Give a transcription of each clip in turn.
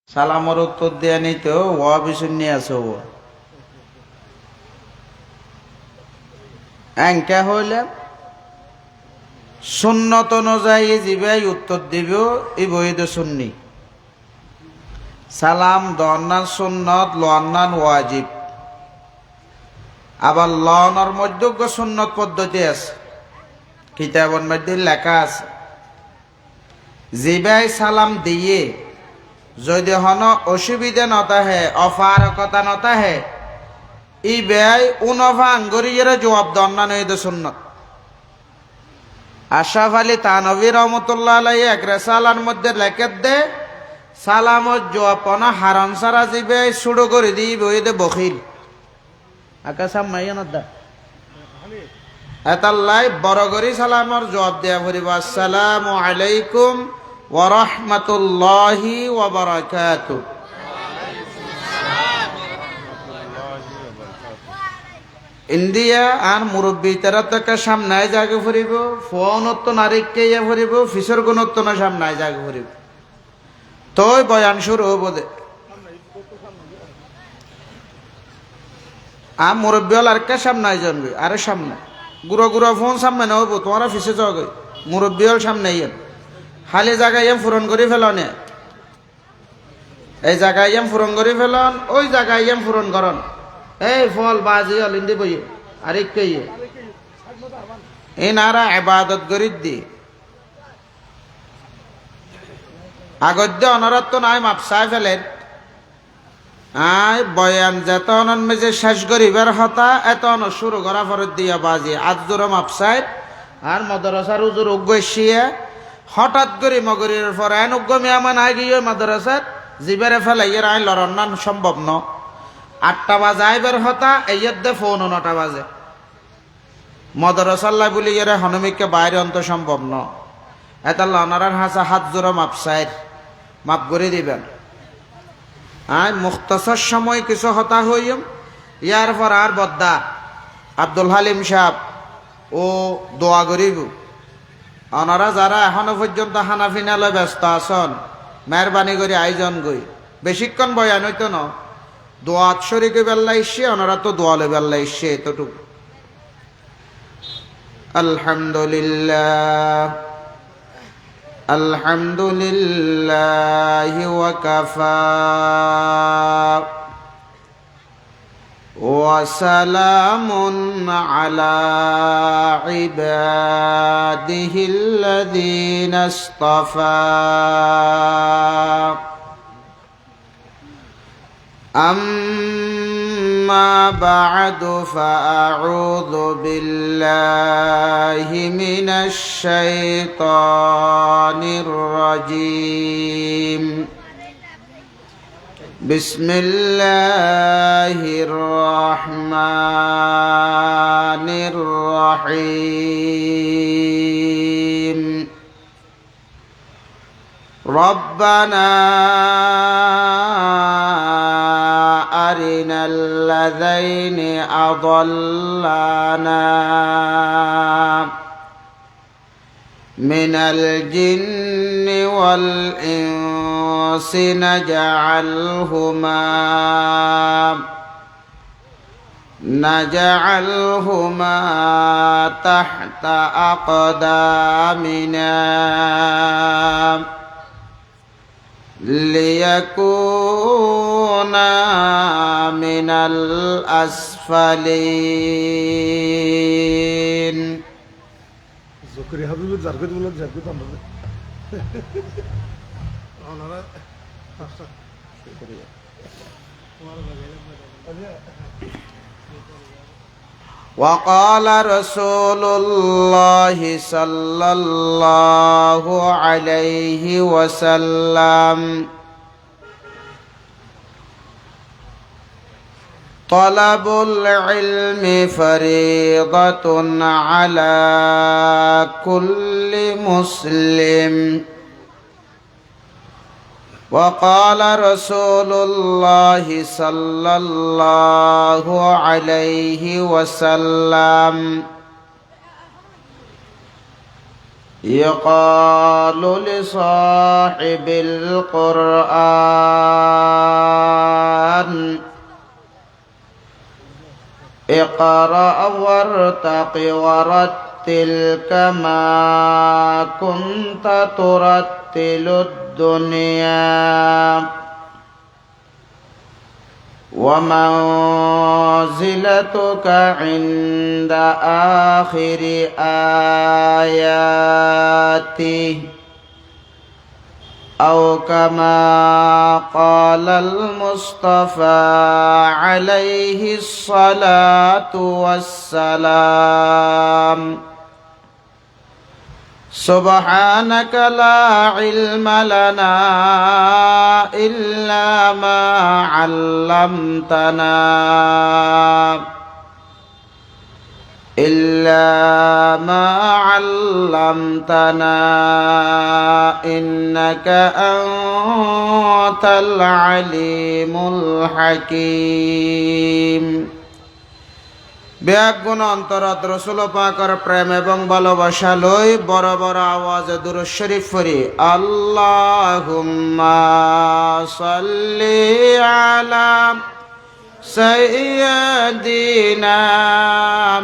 সালামর উত্তর দেয়া নিতে ওয়া বিশুন্নি আছে ও এঙ্কা হইলে সুন্নত অনুযায়ী জিবাই উত্তর দিব এই বইদ সুন্নি সালাম দন্নান সুন্নত লন্নান ওয়াজিব আবার লনের মধ্যে সুন্নত পদ্ধতি আছে কিতাবের মধ্যে লেখা আছে জিবাই সালাম দিয়ে যদি হন অসুবিধা নতা হে অপারকতা নতা হে ই ব্যয় উনফা আঙ্গরিয়ের জবাব দন্নান এই সুন্নত আশরাফ আলী তানভী রহমতুল্লাহ আলাইহি এক রেসালার মধ্যে লেখে দে সালামত জবাবনা হারাম সারা জিবে শুরু করে দিই বইদে বখিল আকাশাম মাইয়ানদা এতাল্লাই বড় করি সালামর জবাব দেয়া ফুরিব আসসালামু আলাইকুম ওয়া রাহমাতুল্লাহি ওয়া বারাকাতুহু ইন্ডিয়া আর মুরব্বী তারা তো সামনে জাগে ফুরিব ফোনত নারীকে ইয়ে ফুরিব ফিসর গুণত্ব না সামনে জাগে ফুরিব তই বয়ান শুরু হব দে আর মুরব্বী হল আর কে সামনে জানবে আরে সামনে গুড়ো গুড়ো ফোন সামনে না হবো তোমারা ফিসে যাও মুরব্বী হল সামনে ইয়ে খালি জায়গায় ইয়ে পূরণ করে ফেলনে এই জায়গায় ইয়ে পূরণ করে ফেলন ওই জায়গায় ইয়ে পূরণ করন এই ফল বাজি অলিন্দি বই আরেক এই নারা ইবাদত গরিব দি আগদ্য অনরত্ব নাই মাপসাই ফেলেন আয় বয়ান যেত মেজে শেষ গরিবের হতা এত শুরু করা ফরত দিয়া বাজি আজদুর মাপসাই আর মদরসার উজুর উগ্গিয়ে হঠাৎ করে মগরের পর আইন উগ্গ মেয়ামান আই গিয়ে মাদ্রাসার জিবেরে ফেলাইয়ের আইন লড়ান সম্ভব ন 8টা বাজে আইবের হতা এই দে ফোন 9টা বাজে মদরসাল্লাহ বলি এর হনুমিককে বাইরে অন্ত সম্ভব ন এটা লনারার হাসা হাত জোড়া মাপসাইর মাপ করে দিবেন আয় মুখতাসর সময় কিছু হতা হইম ইয়ার পর আর বদ্দা আব্দুল হালিম সাহেব ও দোয়া গরিব ওনারা যারা এখনো পর্যন্ত হানাফিনালে ব্যস্ত আছেন মেহরবানি করে আয়োজন গই বেশিক্ষণ বয়ান হইতো না দোয়াত শরীকে বেল্লা ইসে ওনারা তো দোয়ালে বেল্লা ইসে এতটুকু আলহামদুলিল্লাহ আলহামদুলিল্লাহি ওয়া কাফা ওয়া সালামুন আলা ইবাদিহিল্লাযীনা ইসতাফা أما بعد فأعوذ بالله من الشيطان الرجيم بسم الله الرحمن الرحيم ربنا أرنا الذين أضلانا من الجن والإنس نجعلهما تحت أقدامنا ليكونا من الأسفلين زكريا حبيبي زرقت ولا زرقت أمره وقال رسول الله صلى الله عليه وسلم طلب العلم فريضة على كل مسلم وقال رسول الله صلى الله عليه وسلم يقال لصاحب القرآن اقرأ وارتق ورتل كما كنت ترتل الدنيا ومنزلتك عند آخر آياته أو كما قال المصطفى عليه الصلاة والسلام سبحانك لا علم لنا إلا ما علمتنا إنك أنت العليم الحكيم ব্যাগুণ অন্তরত রসুল পাকের প্রেম এবং ভালোবাসা লই বড় বড় আওয়াজে দুরূদ শরীফ পড়ি আল্লাহুম্মা সাল্লি আলা সাইয়্যিদিনা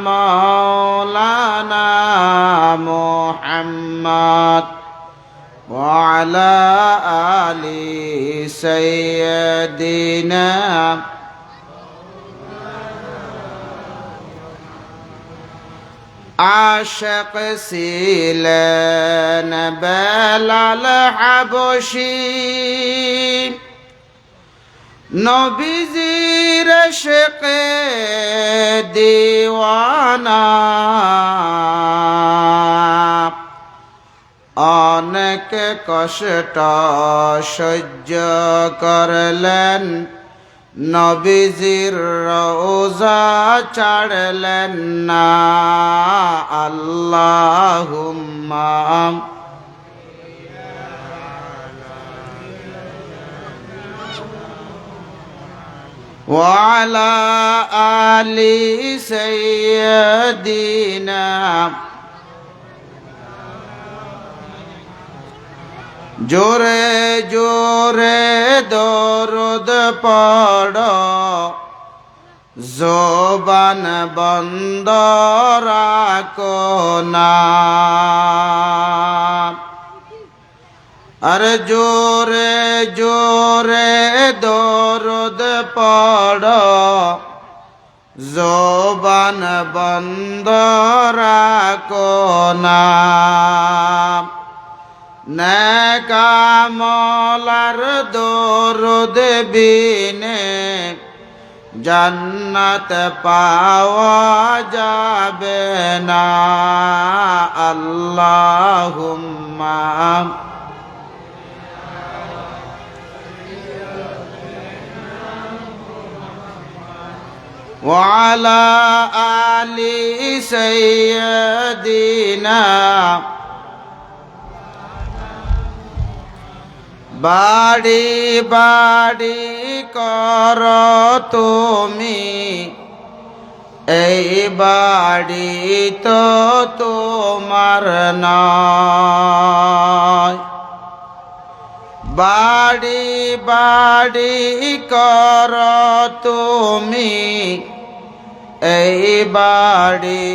মাওলানা মুহাম্মদ ওয়া আলা আলি সাইয়্যিদিনা আশিক ছিলেন বেলাল হাবশী নবীজির ইশকে দিওয়ানা অনেক কষ্ট সহ্য করলেন নবীজির রওজা ছাড়লেন না আল্লাহুম্মা ওয়া আলা আলি সাইয়্যিদিনা জোরে জোরে দরুদ পড়ো জবান বন্ধ রাখো না আরে জোরে জোরে দরুদ পড়ো জবান বন্ধ রাখো না নেক আমলার দরুদ বিনে জান্নাত পাওয়া যাবে না আল্লাহুম্মা ওয়া আলা আলি সাইয়্যিদিনা বাড়ি বাড়ি কর তুমি এই বাড়ি তো তোমার নয় বাড়ি বাড়ি কর তুমি এই বাড়ি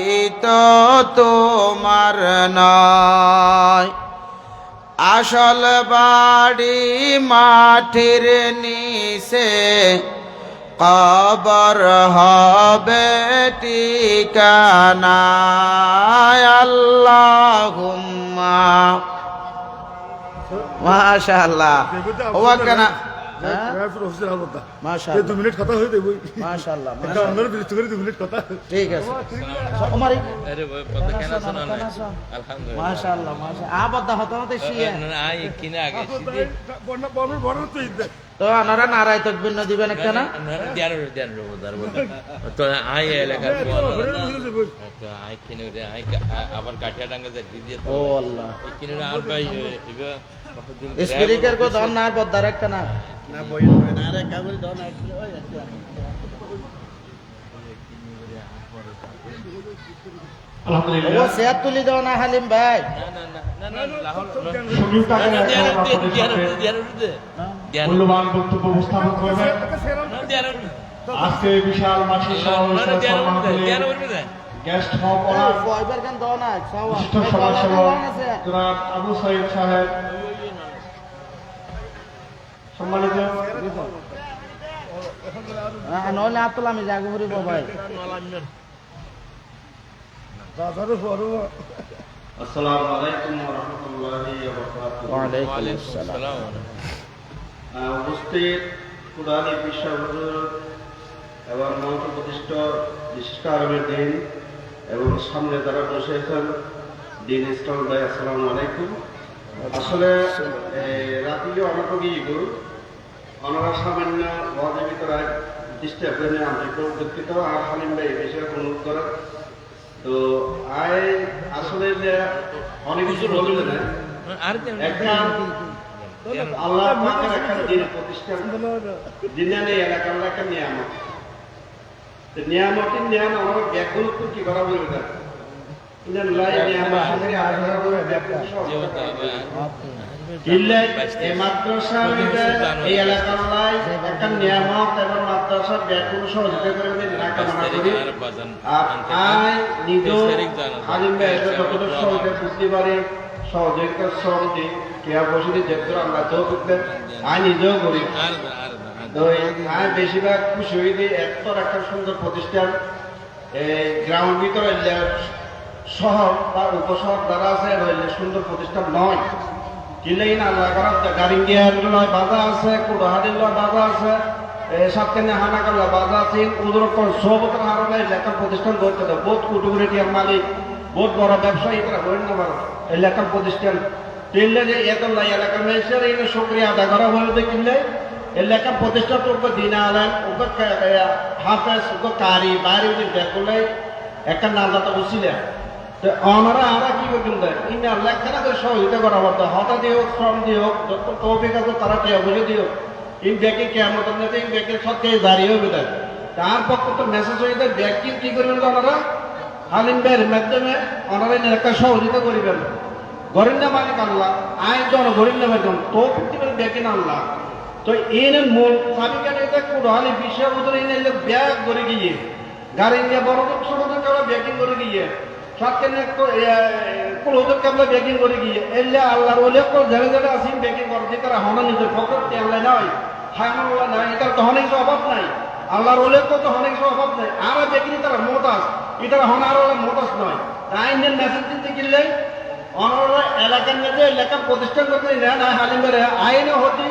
তো তোমার নয় আসল বাড়ি মাটির নিচে কবর হবে ঠিকানা আল্লাহুম্মা মাশাআল্লাহ ওয়া কানা মাশাআল্লাহ 2 মিনিট কথা হয়ে দেবই মাশাআল্লাহ এটা অন্যর বিরুদ্ধে করে 2 মিনিট কথা ঠিক আছে ওমারি अरे वो पता क्या ना सुना ना अल्हम्दुलिल्लाह माशाअल्लाह माशाअल्लाह आबदा हतो ते शिया ना आई किने आगे सीधे বড় বড় বড় তো ইদ্দে তো আনারা নারায় তাকবীর না দিবেন একটা না ध्यान रो उधर तो आई এলাকা তো आई किने রে आई আবার কাঠিয়া ডাঙ্গা যে দিয়ে ও আল্লাহ কিনে আর ভাই এবা স্পিরিকার কো দন না বদ্দার একটা না না বই না রে কাবুল দন আসলে ওই ও সেয়াত তুলি দাও না হালিম ভাই না লাহোর মূল্যবান বক্তব্য উপস্থাপন করবেন। ध्यान আজকে এই বিশাল মাসিক সমাবেশের সম্মানিত গেস্ট অফ অনার বিশিষ্ট সমাজসেবক জনাব আবু সাইদ সাহেব, সম্মানিত নইলে আতল আমি জাগো করিব ভাই আসসালামু আলাইকুম ওয়া রাহমাতুল্লাহি ওয়া বারাকাতুহু। ওয়ালাইকুম আসসালাম। উপস্থিত কুরআনী বিষয় হুজুর এবং মঞ্চ প্রতিষ্ঠ বিশিষ্ট আরবের দিন এবং সামনে যারা বসে আছেন দিন ইসলাম ভাই, আসসালামু আলাইকুম। আসলে রাতিও অনেক গিয়েগু ওনারা সামান্য ওয়াজের ভিতরে দৃষ্টি আপনার আন্তরিক দুঃখিত আর হালিম ভাই এই বিষয়ে অনুরোধ করেন। তো আয় আসলে অনেক কিছু বলবে না, একটা আল্লাহ পাকের একটা দিন প্রতিষ্ঠান দিনের এই এলাকার একটা নিয়ামত। নিয়ামতের নিয়াম আমরা ব্যাকুল কি করা বলবে না, এই এলাকার একটা নিয়ামত এবং মাদ্রাসার ব্যাকুল সহযোগিতা করে বুঝতে পারি সহযোগিতার শ্রম দিই ক্রিয়া বসে যে আমরা তো আমি নিজেও করি। তো আমি বেশিরভাগ খুশি হয়ে দিই এত একটা সুন্দর প্রতিষ্ঠান এই গ্রামের ভিতরে শহর বা উপশহর দ্বারা আছে সুন্দর প্রতিষ্ঠান নয়। কিলেই না আল্লাহ করার গাড়িঙ্গিয়ার নয় বাজা আছে, কুড়াহাটির নয় বাজা আছে, সাতকানি হানাকাল্লা বাজা আছে, ওদের সবতার হারণে লেখার প্রতিষ্ঠান করতে দেয়। বহুত কুটুকুরিটির মালিক, বহুত বড় ব্যবসায়ী তারা করেন না পারে এই লেখার প্রতিষ্ঠান। কিনলে যে এত এলাকার মানুষের এই সক্রিয় আদায় করা হয়ে কিনলে এই লেখা প্রতিষ্ঠা করবো দিন আলেন ওকে হাফেজ ওকে কারি বাইরে দেখলে একটা নাজাতা বুঝছিলেন। তো ওনারা আমরা কি করতেন দেয় ইন্ডিয়ার লেখাটা সহযোগিতা করা হতো, হতা দিয়ে হোক, শ্রম দিয়ে হোক, যত তৌফিক আছে তারা টেয়া বুঝে দিও ইন ব্যাগে কেমন নেতে ইন ব্যাগে সত্যি দাঁড়িয়ে হবে দেয়। তার পক্ষে তো মেসেজ হয়ে যায় ব্যাগটি কি করবেন ওনারা হালিম ভাইয়ের মাধ্যমে ওনারা একটা সহযোগিতা করিবেন। গরিব মালিক আল্লাহ আয় জন গরিব না বেতন তৌফিক দিবেন ব্যাগে না আল্লাহ। তো এনে মূল চাবিকাঠি কুড়ালি বিশ্ব এনে ব্যাগ করে গিয়ে গাড়ি নিয়ে বড় ছোট কামলা ব্যাগিং করে গিয়ে সাতখানে কুলোদের কামলা ব্যাগিং করে গিয়ে এলে আল্লাহর ওলে ঝেড়ে ঝেড়ে আসি ব্যাগিং করছে তারা হনা নিজের ফকর তেমলাই নয় হাইমাল্লা নাই, এটার তো অনেক অভাব নাই। আল্লাহর ওলে তো অনেক অভাব নাই। আর ব্যাগিং তারা মোটাস, এটার হনার ওলে মোটাস নয়। আইনের মেসেজ দিতে গেলে অনারা এলাকার মধ্যে লেখা প্রতিষ্ঠান করতে নেন হালিম বেড়ে আইনে হতে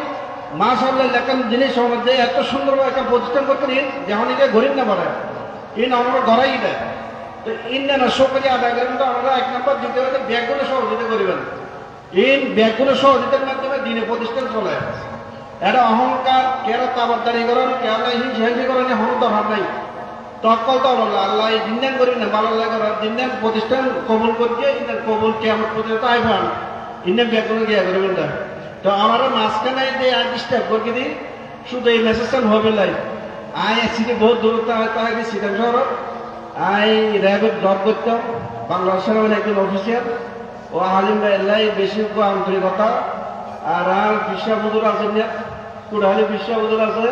মাশাআল্লাহ লেখান জিনিস সমাজে এত সুন্দরভাবে একটা প্রতিষ্ঠান করতে নিন যেমন এটা গরিব না পারে ইন আমরা ধরাই দেয়। তো ইন না সরকারি আদায় করেন তো আমরা এক নম্বর দিতে হলে ব্যাগগুলো সহযোগিতা করিবেন। ইন ব্যাগগুলো সহযোগিতার মাধ্যমে দিনে প্রতিষ্ঠান চলে। এটা অহংকার কেরা তাবারদারি করেন কেরা হিংসি করেন এখন দরকার নাই। তকল তো বললো আল্লাহ দিন করি না ভালো লাগে দিন প্রতিষ্ঠান কবুল করছে কবুল কেমন প্রতিষ্ঠা আইফান ইন্ডিয়ান ব্যাগগুলো গিয়া করবেন না। তো আমরা মাঝখানে দিয়ে ডিস্টার্ব করে দিই শুধু এই মেসেজটা হবে লাই আই সিটে বহুত দূরত্ব হয় তাহলে সিটাং শহর আই র্যাবের জব করতাম বাংলাদেশের একজন অফিসিয়াল ও হালিম ভাই এলাই বেশি আন্তরিকতা আর বিশ্ববুদুর আছেন কুড়ালি বিশ্ববুদুর আছে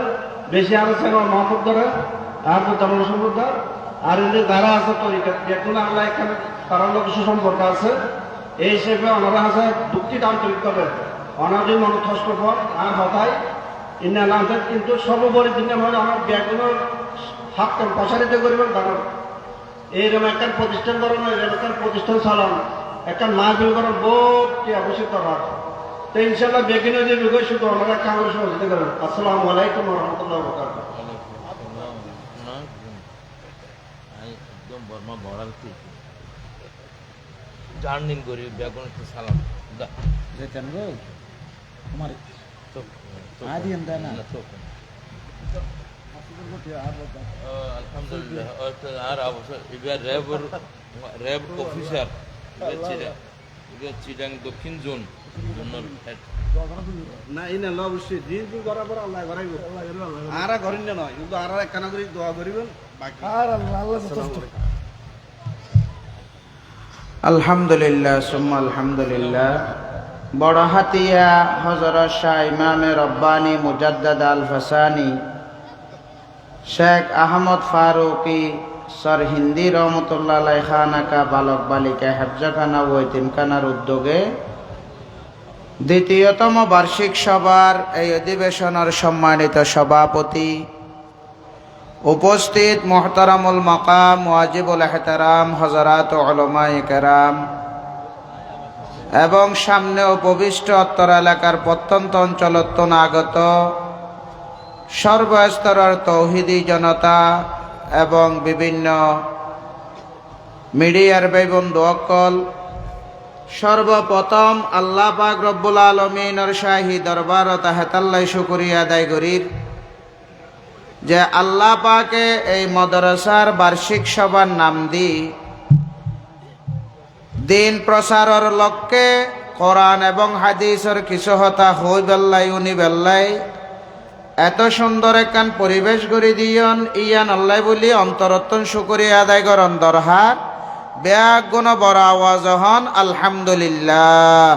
বেশি আলোচনা আমার মহব্বত ধরে আর তেমন সম্পর্ক আর এদের যারা আছে তরিকা দেখুন আল্লাহ এখানে তারা লোক সুসম্পর্ক আছে এই হিসেবে ওনারা আছে দুঃখিত আন্তরিক করে অনাদি মনথষ্ট ফল আর হতায় ইন্না নামতেন। কিন্তু সর্বোপরি দিনে মানে আমার ব্যাগগুলোর হাত প্রসারিত করবেন কারণ এইরকম একটা প্রতিষ্ঠান করেন এরকম একটা প্রতিষ্ঠান চালান একটা মাহফিল করেন বহুত অবশ্যই করার। তো ইনশাল্লাহ বেগিনে যে বিষয় শুধু ওনারা কামড়ে সহযোগিতা করেন। আসসালামু আলাইকুম রহমতুল্লাহ বরকাতুহু। একদম বর্মা বড়াল জার্নিং করি বেগুন একটু সালাম দা যেতেন গো আমার আদি এন্ড না আলহামদুলিল্লাহ আর অবশ্য এবার র্যাব অফিসার চিটাং দক্ষিণ জোন না এই না অবশ্যই দিন করার পর আল্লাহ করাইব আর করেন না নয় কিন্তু আর একখানা করে দোয়া করিবেন বাকি আর আল্লাহ যথেষ্ট। আলহামদুলিল্লাহ সুম্মা আলহামদুলিল্লাহ। বড় হাতিয়া হযরত শাহ ইমামে রব্বানি মুজাদ্দাদ আল ফাসানি শেখ আহমদ ফারুকি সর হিন্দি রহমতুল্লাহ আলাই খানাকা বালক বালিকা হেফজাখানা ও এতিমখানার উদ্যোগে দ্বিতীয়তম বার্ষিক সভার এই অধিবেশনের সম্মানিত সভাপতি, উপস্থিত মোহতারামুল মাকাম ওয়াজিবুল এহতারাম হযরত উলামায়ে কেরাম এবং সামনে উপবিষ্ট অত্তর এলাকার প্রত্যন্ত অঞ্চলত্ব আগত সর্বস্তরের তৌহিদি জনতা এবং বিভিন্ন মিডিয়ার ভাই বন্ধু অকল, সর্বপ্রথম আল্লাহ পাক রব্বুল আলামিনের শাহী দরবারত হেতাল্লাই শুকরিয়া আদায় করির যে আল্লাহ পাকে এই মাদ্রাসার বার্ষিক সভার নাম দি দিন প্রচারের লক্ষ্যে কোরআন এবং হাদিসের কিছু হতা হই বেল্লাই উনি বেল্লাই এত সুন্দর একখান পরিবেশ গড়ি দিয়ন ইয়ান আল্লাহ বলি অন্তরত্তন শুকরিয়া আদায় করন দরহার ব্যাগ গুণ বড় আওয়াজ হন আলহামদুলিল্লাহ।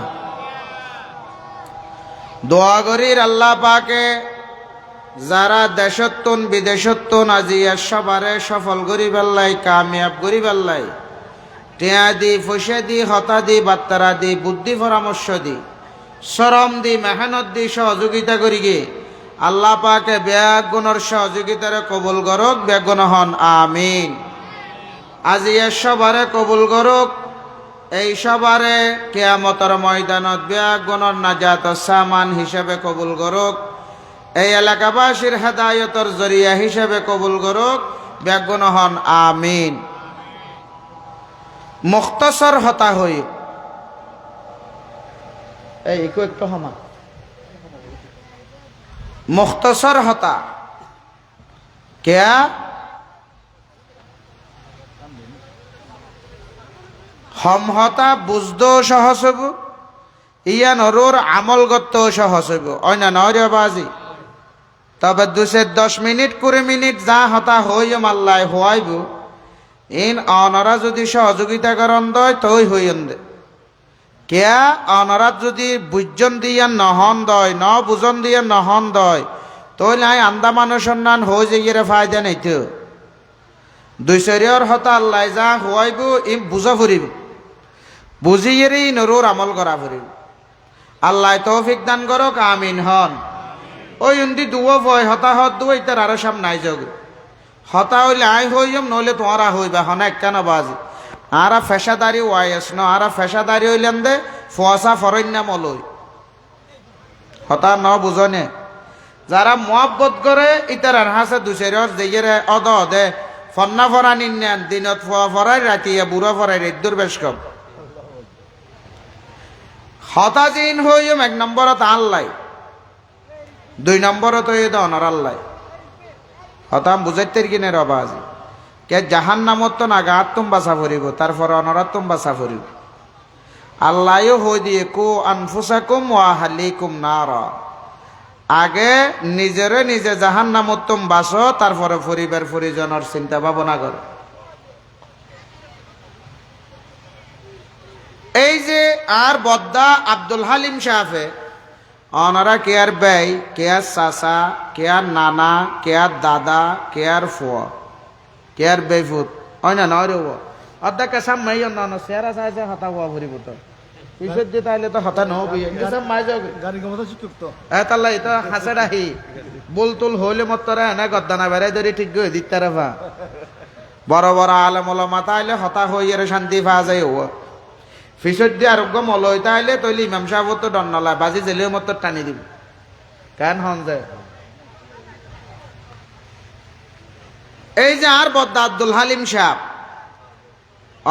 দোয়া করির আল্লাহ পাকে যারা দেশত্তন বিদেশত্তন আজিয়া সবারে সফল করি বেল্লাই কামিয়াব করি বেল্লাই টিয়া দি পয়সা দি হতা দি বাত্তারা দি বুদ্ধি পরামর্শ দি শ্রম দি মেহনত দি সহযোগিতা করি গে আল্লাহ পাকে ব্যাগ গুণর সহযোগিতারে কবুল করক ব্যাগ গুণ হন আমিন। আজিয়া সবারে কবুল করক, এই সবারে কিয়ামতের ময়দানত ব্যাগ গুণর নাজাত সামান হিসাবে কবুল করক, এই এলাকাবাসীর হেদায়তর জরিয়া হিসাবে কবুল করক ব্যাগ গুণ হন আমিন। মুখতসর হতা হই এই একটু হমা মুখতসর হতা কেয়া হম হতা বুঝদো সহজ হইব ইয়া নরুর আমল গত সহজ হইব অন্য নয় বাজি। তবে 2-10 মিনিট 20 মিনিট যা হতা হইম আল্লাহ হওয়াইব ইন অনরা যদি সহযোগিতা করন দয় তই হইন দে কেয়া অনরাত যদি বুঝন দিয়া নহন দয় ন বুঝন দিয়া নহন দয় তই নাই আন্দা মানুষ সন্ধান হয়ে যাইয়ে ফায়দা নেই তো 2 হতা আল্লাহ যা হওয়াইব ইম বুঝা ফুরিব বুঝিয়েরই নরুর আমল করা ফুরিব। আল্লাহ তৌফিক দান করক আমিন হন। ওই উন্দি দুয়ো ভয় হতা হত দুই তার আরো সাম নাই যোগ হতা হইলে আই হইম নইলে তোমারা হইবা হন কেন বাজি আরা ফেসাদারি ওয়াইস ন আরা ফেসাদারি হইলেন দে ফুয়াশা ফরন্যা মলই হতা ন বুঝনে যারা মহব্বত করে ইতার হাসে 2 যেগেরে অদ দে ফন্না ফরা নিন্যান দিনত ফুয়া ফরাই রাতিয়া বুড়ো ফরাই রেদ্দুর বেশ কম হতা জিন হইম 1 নম্বরত আল্লাহ 2 নম্বরত হইদ অনর আল্লাহ হতাম বুঝাইতে কিনে রবাজ কে জাহান নামত তো নাগাত তুম বাসা ফুরিব তারপর অনরাত তুম বাসা ফুরিব আল্লাহও হই দিয়ে কু আনফুসাকুম ওয়া আহলিকুম নারা আগে নিজেরে নিজে জাহান নামত তুম বাসো তারপরে পরিবার পরিজনের চিন্তা ভাবনা কর। এই যে আর বদ্দা আব্দুল হালিম সাহেবে অনারা কেয়ার ব্যয় কেয়ার চাচা কেয়ার নানা কেয়ার দাদা কেয়ার ফুয়া কেয়ার বেফুত হয় না নয় রে অর্ধেক সাম মাই অন্য চেহারা চাইছে হতা হওয়া ভরিব তো পিছত যে তাইলে তো হতা নহবি সব মাই যাও গাড়ি গমতা শিক্ষক তো তাল্লা এটা হাসে রাহি বুলতুল হইলে মতরে এনে গদ্দানা বেড়াই ধরে ঠিক গই দিতারে ভা বড় বড় আলেম ওলামা তাইলে হতা হইয়ারে শান্তি পাওয়া যায় ও ফিসত দিয়ে আরোগ্য মলয় তাইলে তৈলে ইমাম সাহেব তো ডন্নলা বাজি জেলেও মত টানি দিব কেন হন যায়। এই যে আর বদ্দা আব্দুল হালিম সাহেব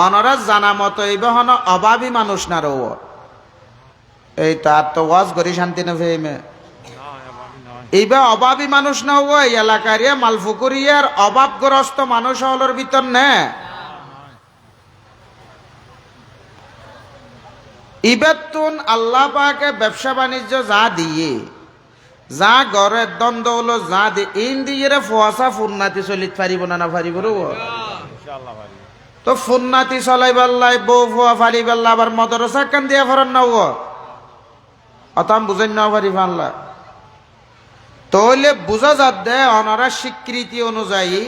অনরা জানা মতো এই বহন অভাবী মানুষ না রো এই তার তো ওয়াজ করি শান্তি না ফেমে এইবা অভাবী মানুষ না ও এই এলাকার মালফুকুরিয়ার অভাবগ্রস্ত মানুষ হলোর ভিতর নে ইবাতুন আল্লাহ পাকে ব্যবসা বাণিজ্য যা দিয়ে যা ঘরের দ্বন্দ্ব হলো যা দিয়ে ইন দিয়ে ফুয়াশা ফুর্নাতি চলিত পারিব না পারিব তো ফুর্নাতি চলাই পাল্লাই বউ ফুয়া ফারি পাল্লা আবার মদরসা কান দিয়া ফরান না অতাম বুঝেন না পারি ফানলা তাহলে বোঝা যাচ্ছে ওনারা স্বীকৃতি অনুযায়ী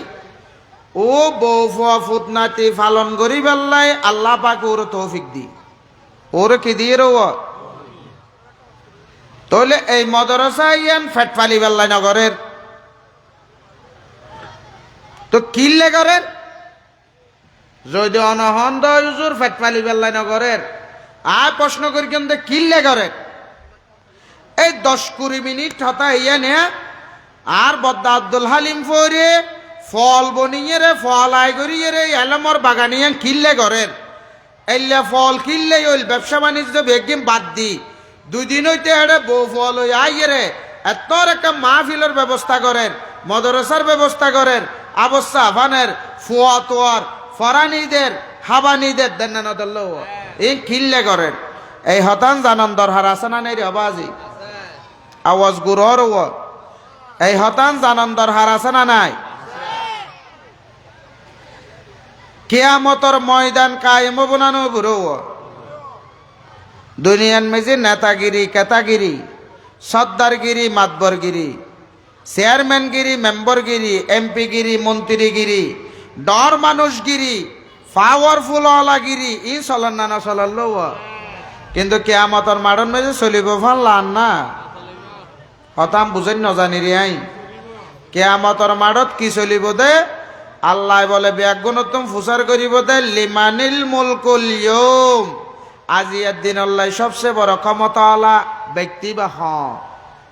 ও বউ ফুয়া ফুতনাতি পালন করি বেল্লাই আল্লাহ পাক ওর তৌফিক দি ওর কি দিয়ে রো তাহলে এই মদরসা ইয়ান ফেট পালি বেল্লাই নগরের তো কিল্লে করেন যদি অনহন দজুর ফেট পালি বেল্লাই নগরের আর প্রশ্ন করি কিন্তু কিল্লে করেন এই 10-20 মিনিট হতা ইয়া নে আর বদ্দা আব্দুল হালিম ফরে ফল বনিয়ে রে ফল আই করিয়ে রে এলমর বাগানিয়া কিল্লে করেন এল্লা ফল কিল্লে ওই ব্যবসা বাণিজ্য বেগিম বাদ দি 2 দিন হইতে এড়ে বউ ফল ওই আইয়ে রে এত একটা মাহফিলের ব্যবস্থা করেন মদরসার ব্যবস্থা করেন অবস্থা আফানের ফুয়া তোয়ার ফরানিদের হাবানিদের দেন না দল এই কিল্লে করেন এই হতান জানান দরহার আছে না নেই রে আবাজি আওয়াজ গুরর ও এই হতান জানান দরহার আছে না নাই কিয়ামতর ময়দান কায়েম বনানো বুড়ো দুনিয়ার মেজে নেতাগিরি কেতাগিরি সর্দারগিরি মাতবরগিরি চেয়ারম্যানগিরি মেম্বরগিরি এমপিগিরি মন্ত্রীগিরি ডর মানুষগিরি পাওয়ারফুল ওয়ালাগিরি ই চলন না চলল কিন্তু কিয়ামতর মারণ মেজে চলিব ফানলান না হতাম বুঝেন নজানি রে আই কিয়ামতর মারত কি চলিব দে আল্লাহ বলে ব্যাগুণোত্তম ফুসার করিব দে লিমানিল মুলকুল ইয়ুম আজিয়ার দিন আল্লাহ সবচেয়ে বড় ক্ষমতাওয়ালা ব্যক্তি বা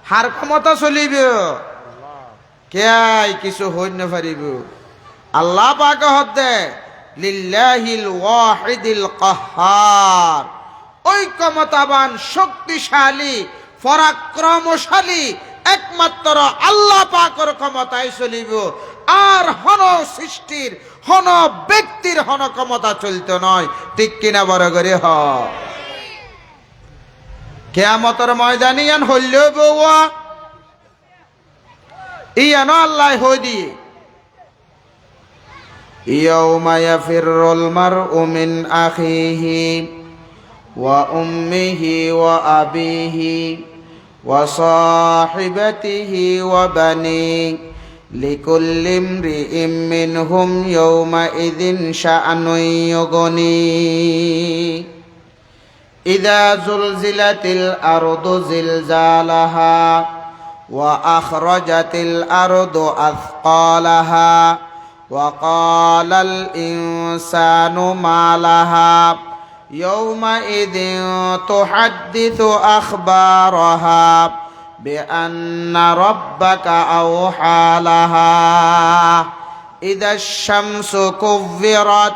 হার ক্ষমতা চলিব কেয়াই কিছু হই না পারিব আল্লাহ পাক হদে লিল্লাহিল ওয়াহিদিল কাহ্হার ওই ক্ষমতাবান শক্তিশালী পরাক্রমশালী একমাত্র আল্লাহ পাকের ক্ষমতায় চলিব আর হন সৃষ্টির হন ব্যক্তির হন ক্ষমতা চলতে নয় ঠিক কিনা বড় করে হ কিয়ামতের ময়দানে ইয়ান হইলেও বউয়া ইয়ানো আল্লাহ হই দিয়ে ইয়াউমা ইয়াফিরুল মারউ মিন আখিহি ওয়া উম্মিহি ওয়া আবিহি ওয়া সাহিবাতিহি ওয়া বানিহি লিকুল্লি ইমরিইম মিনহুম ইয়াউমাইযিন শাআনুন ইউগনি ইযা যুলজিলাতিল আরদু জিলজালাহা ওয়া আখরাজাতিল আরদু আথকালাহা ওয়া ক্বালাল ইনসানু মা লাহা ইয়াউমাইযিন তুহাদ্দিসু আখবারাহা বিআন্না রাব্বাকা আওহা লাহা ইযাশ শামসু কুవ్বিরাত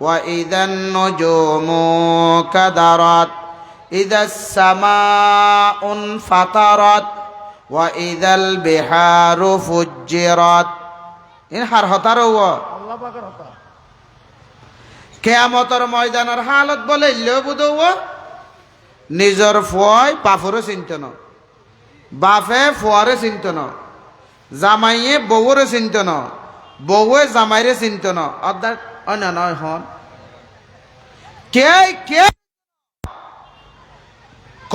ওয়া ইযান নুজুমু কাদারাত ইযাস সামাউ ফাতারাত ওয়া ইযাল বিহারু ফুজ্জিরাত ইন হার হতারও আল্লাহ পাকের হতা কিয়ামতের ময়দানের হালত বলে লবুদও নিজর ফয় বাফরে চিন্তন বাফে ফুয়ারে চিন্তন জামাইয়ে বউরে চিন্তন বউয়ে জামাইরে চিন্তন অর্থাৎ অন্য নয় হন কে কে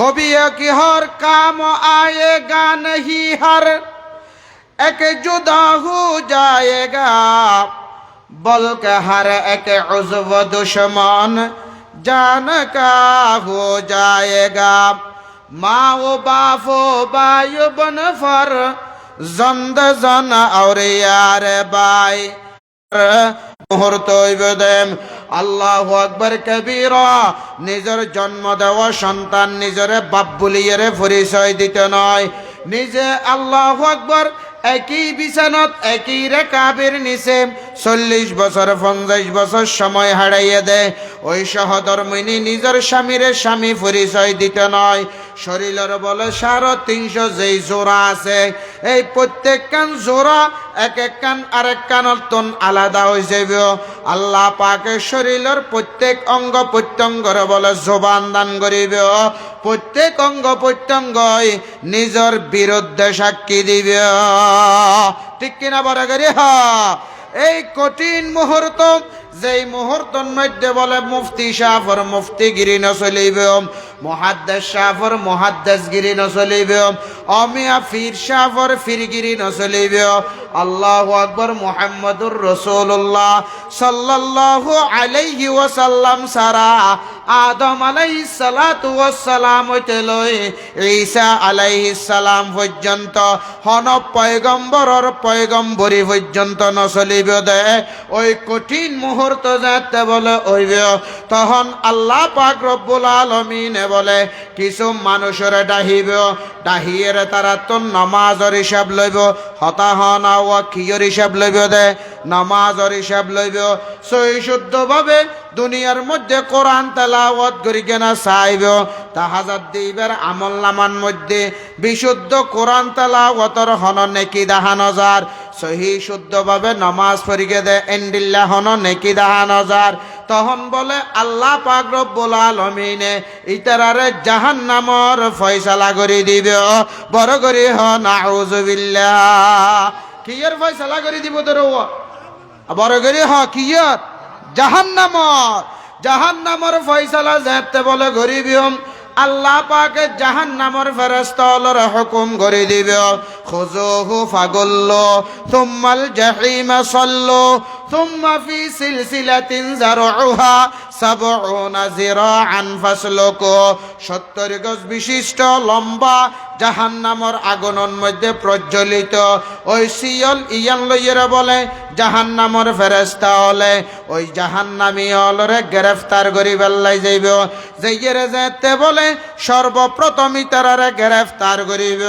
কবি কি হর কাম আয়েগা नहीं हर एक जुदा हो जाएगा बल्कि हर एक उज़्व दुश्मन जान का हो जाएगा माँ व बाप बाय बन फर जंद जन और यार बाय মুহূর্ত দেম আল্লাহু আকবার কবীরা নিজের জন্ম দেওয়া সন্তান নিজের বাপ বলিয়ে পরিচয় দিতে নয় নিজে আল্লাহু আকবার একই বিছানত একই রেকাবের নিচে 40 বছর 50 বছর সময় হারাইয়ে দেয় ওই সহধর্মিনী নিজের স্বামীরে স্বামী পরিচয় দিতে নয় শরীরের বলে 350 যেই জোড়া আছে এই প্রত্যেক কান জোড়া এক এক কান আরেক কানতন আলাদা হয়ে যাবে আল্লাহ পাকের শরীরের প্রত্যেক অঙ্গ প্রত্যঙ্গরে বলে জবান দান করিবে প্রত্যেক অঙ্গ প্রত্যঙ্গই নিজের বিরুদ্ধে সাক্ষী দিবে। ঠিক কিনা বড় করে? এই কঠিন মুহূর্ত, যেই মুহূর্তের মধ্যে বলে মুফতি সাফর মুফতিগিরি ন চলিবে, মুহাদ্দিস সাফর মুহাদ্দিসগিরি ন চলিবে, অমিয়া ফির সাফর ফিরগিরি ন চলিবে। আল্লাহু আকবার, মুহাম্মাদুর রাসূলুল্লাহ সাল্লাল্লাহু আলাইহি ওয়াসাল্লাম সারা আদম আলাইহিস সালাতু ওয়াস সালাম হইতে লই ঈসা আলাইহিস সালাম পর্যন্ত হন পয়গম্বরর পয়গম্বরী পর্যন্ত ন চলিবে দে। ওই কঠিন মুহূর্ত যাতে বলে হইবে, তখন আল্লাহ পাক রব্বুল আলামিনে বলে কিছু মানুষের ডাহিবে, ডাহিয়ের তারা তো নামাজের হিসাব লইব। হতাহনা ও কিয়র হিসাব লইব দে, নামাজের হিসাব লইব। সহি শুদ্ধভাবে দুনিয়ার মধ্যে কোরআন তেলাওয়াত করি কেনা চাইব, তাহাজাত দিবার আমল নামান মধ্যে বিশুদ্ধ কোরআন তেলাওয়াতর হন নেকি দেখানো যার, সহি শুদ্ধভাবে নামাজ পড়িকে দে এন্ডিল্লা হন নেকি দেখানো যার। তখন বলে আল্লাহ পাক রব্বুল আলামিনে ইতারারে জাহান্নামর ফয়সালা করে দিবে। বড় করে হ নাউযুবিল্লাহ। কিয়ের ফয়সালা করে দিব তোর? বড় করে হ কিয়ের? জাহান্নামর। জাহান্নামর ফয়সালা যেতে বলে গরিবিয়ম আল্লাহ পাকে জাহান্নামর ফেরেশতাদের হুকুম করে দিবে, খুযুহু ফাগুল্লু সুম্মাল জাহিমা সাল্লু সুম্মা ফি সিলসিলাতিন যারউহা ৭০ যিরাআন ফাসলুকু। ৭০ গজ বিশিষ্ট লম্বা জাহান্নামর আগুনের মধ্যে প্রজ্বলিত ওই সিয়ল ইয়ান লইয়েরা বলে জাহান্নামর ফেরেশতা হলে ওই জাহান্নামী হলরে গ্রেফতার করি বেল্লাই যাইব। যাইয়েরে যেতে বলে সর্বপ্রথমই তারারে গ্রেফতার করিব।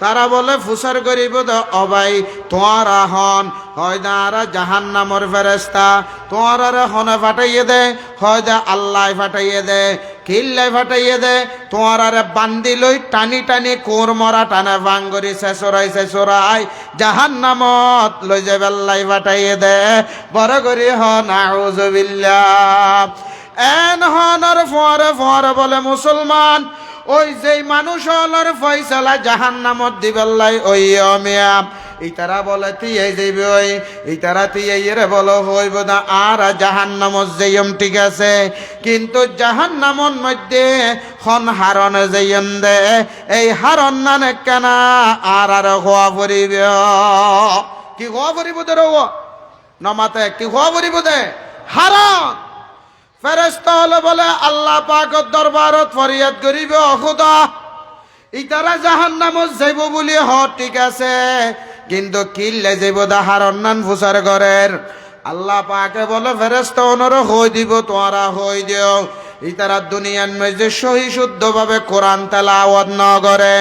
তারা বলে ফুসার করিব অবাই তোয়ারা হন হয় না জাহান্নামর ফেরেশতা, তোয়ারে হনে ফাটাইয়ে দে, হয় দে আল্লাহ ফাটাইয়ে দে, কিল্লাই ফাটাইয়ে দে, তোয়ারে বান্দি লই টানি টানি কোর মরা টানে ভাঙ্গরি শেষরাই জাহান্নামত লই যে বেল্লাই ফাটাইয়ে দে। বড় করি হ নাউযুবিল্লাহ। এন হনর ফরে ফরে বলে মুসলমান ওই যেই মানুষ হলর ফয়সালা জাহান্নামত দিবেল্লাই ওই মিয়া ইতারা বলে তিয়াই যাইবে, ওই ইতারা তিয়াই রে বলো হইব না আর জাহান্নামত যাইম ঠিক আছে, কিন্তু জাহান্নামর মধ্যে খন হারণ যাইম দে, এই হারণ নানে কেনা আর হওয়া পড়িব। কি হওয়া পড়িব তোর নমাতে? কি হওয়া পড়িব দে? হারণ। ফেরেশতা হলে বলে আল্লাহ পাকের দরবারত ফরিয়াদ করিবে, খোদা ইতারা জাহান্নামত যাইব বলি হ ঠিক আছে, কিন্তু কিল্লে যাইব দা হারণ নান ফুসার ঘরের। আল্লাহ পাকে বলে ফেরেশতা ওনর হই দিব, তোরা হই দিও। ইতারা দুনিয়ার মধ্যে সহি শুদ্ধভাবে কোরআন তেলাওয়াত ন করে,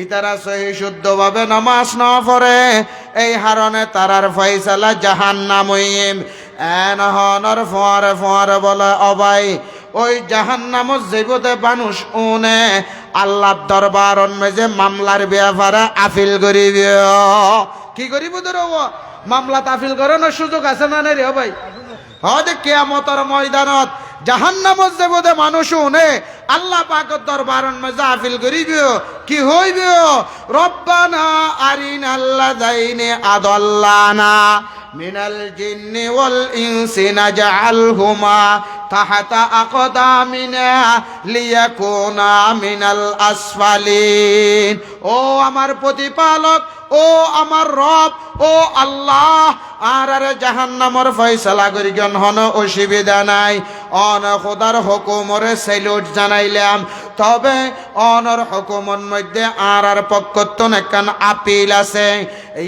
ইতারা সহি শুদ্ধভাবে নামাজ ন পড়ে, এই হারণে তারার ফয়সালা জাহান্নামইম। এন হনর ফরে ফরে বলে অবাই ওই জাহান্নামত যেগুতে মানুষ উনে আল্লাহর দরবারন মেজে মামলার ব্যাপারে আপিল করিব। কি করিব তোর? মামলা আপিল করানোর সুযোগ আছে না রে ভাই? হয়তো কিয়ামতের ময়দানত জাহান্নামত যেগুতে মানুষ উনে আল্লাহ পাকের দরবারন মেজে আপিল করিব। কি হইব? রব্বানা আরিনাল্লাযাইনি আদাল্লানা মিনাল জিন্নি ওয়াল ইনসি নাজআলহুমা তাহতা আকদামিনা লিয়াকুনা মিনাল আসফালিন। ও আমার প্রতিপালক, ও আমার রব, ও আল্লাহ, আর জাহান্নামর ফয়সালা করি গন হন অসুবিধা নাই। অন খোদার হুকুমরে সেলুট জানাইলাম, তবে অনর হুকুমর মধ্যে আর পক্ষত্বন একখান আপিল আছে।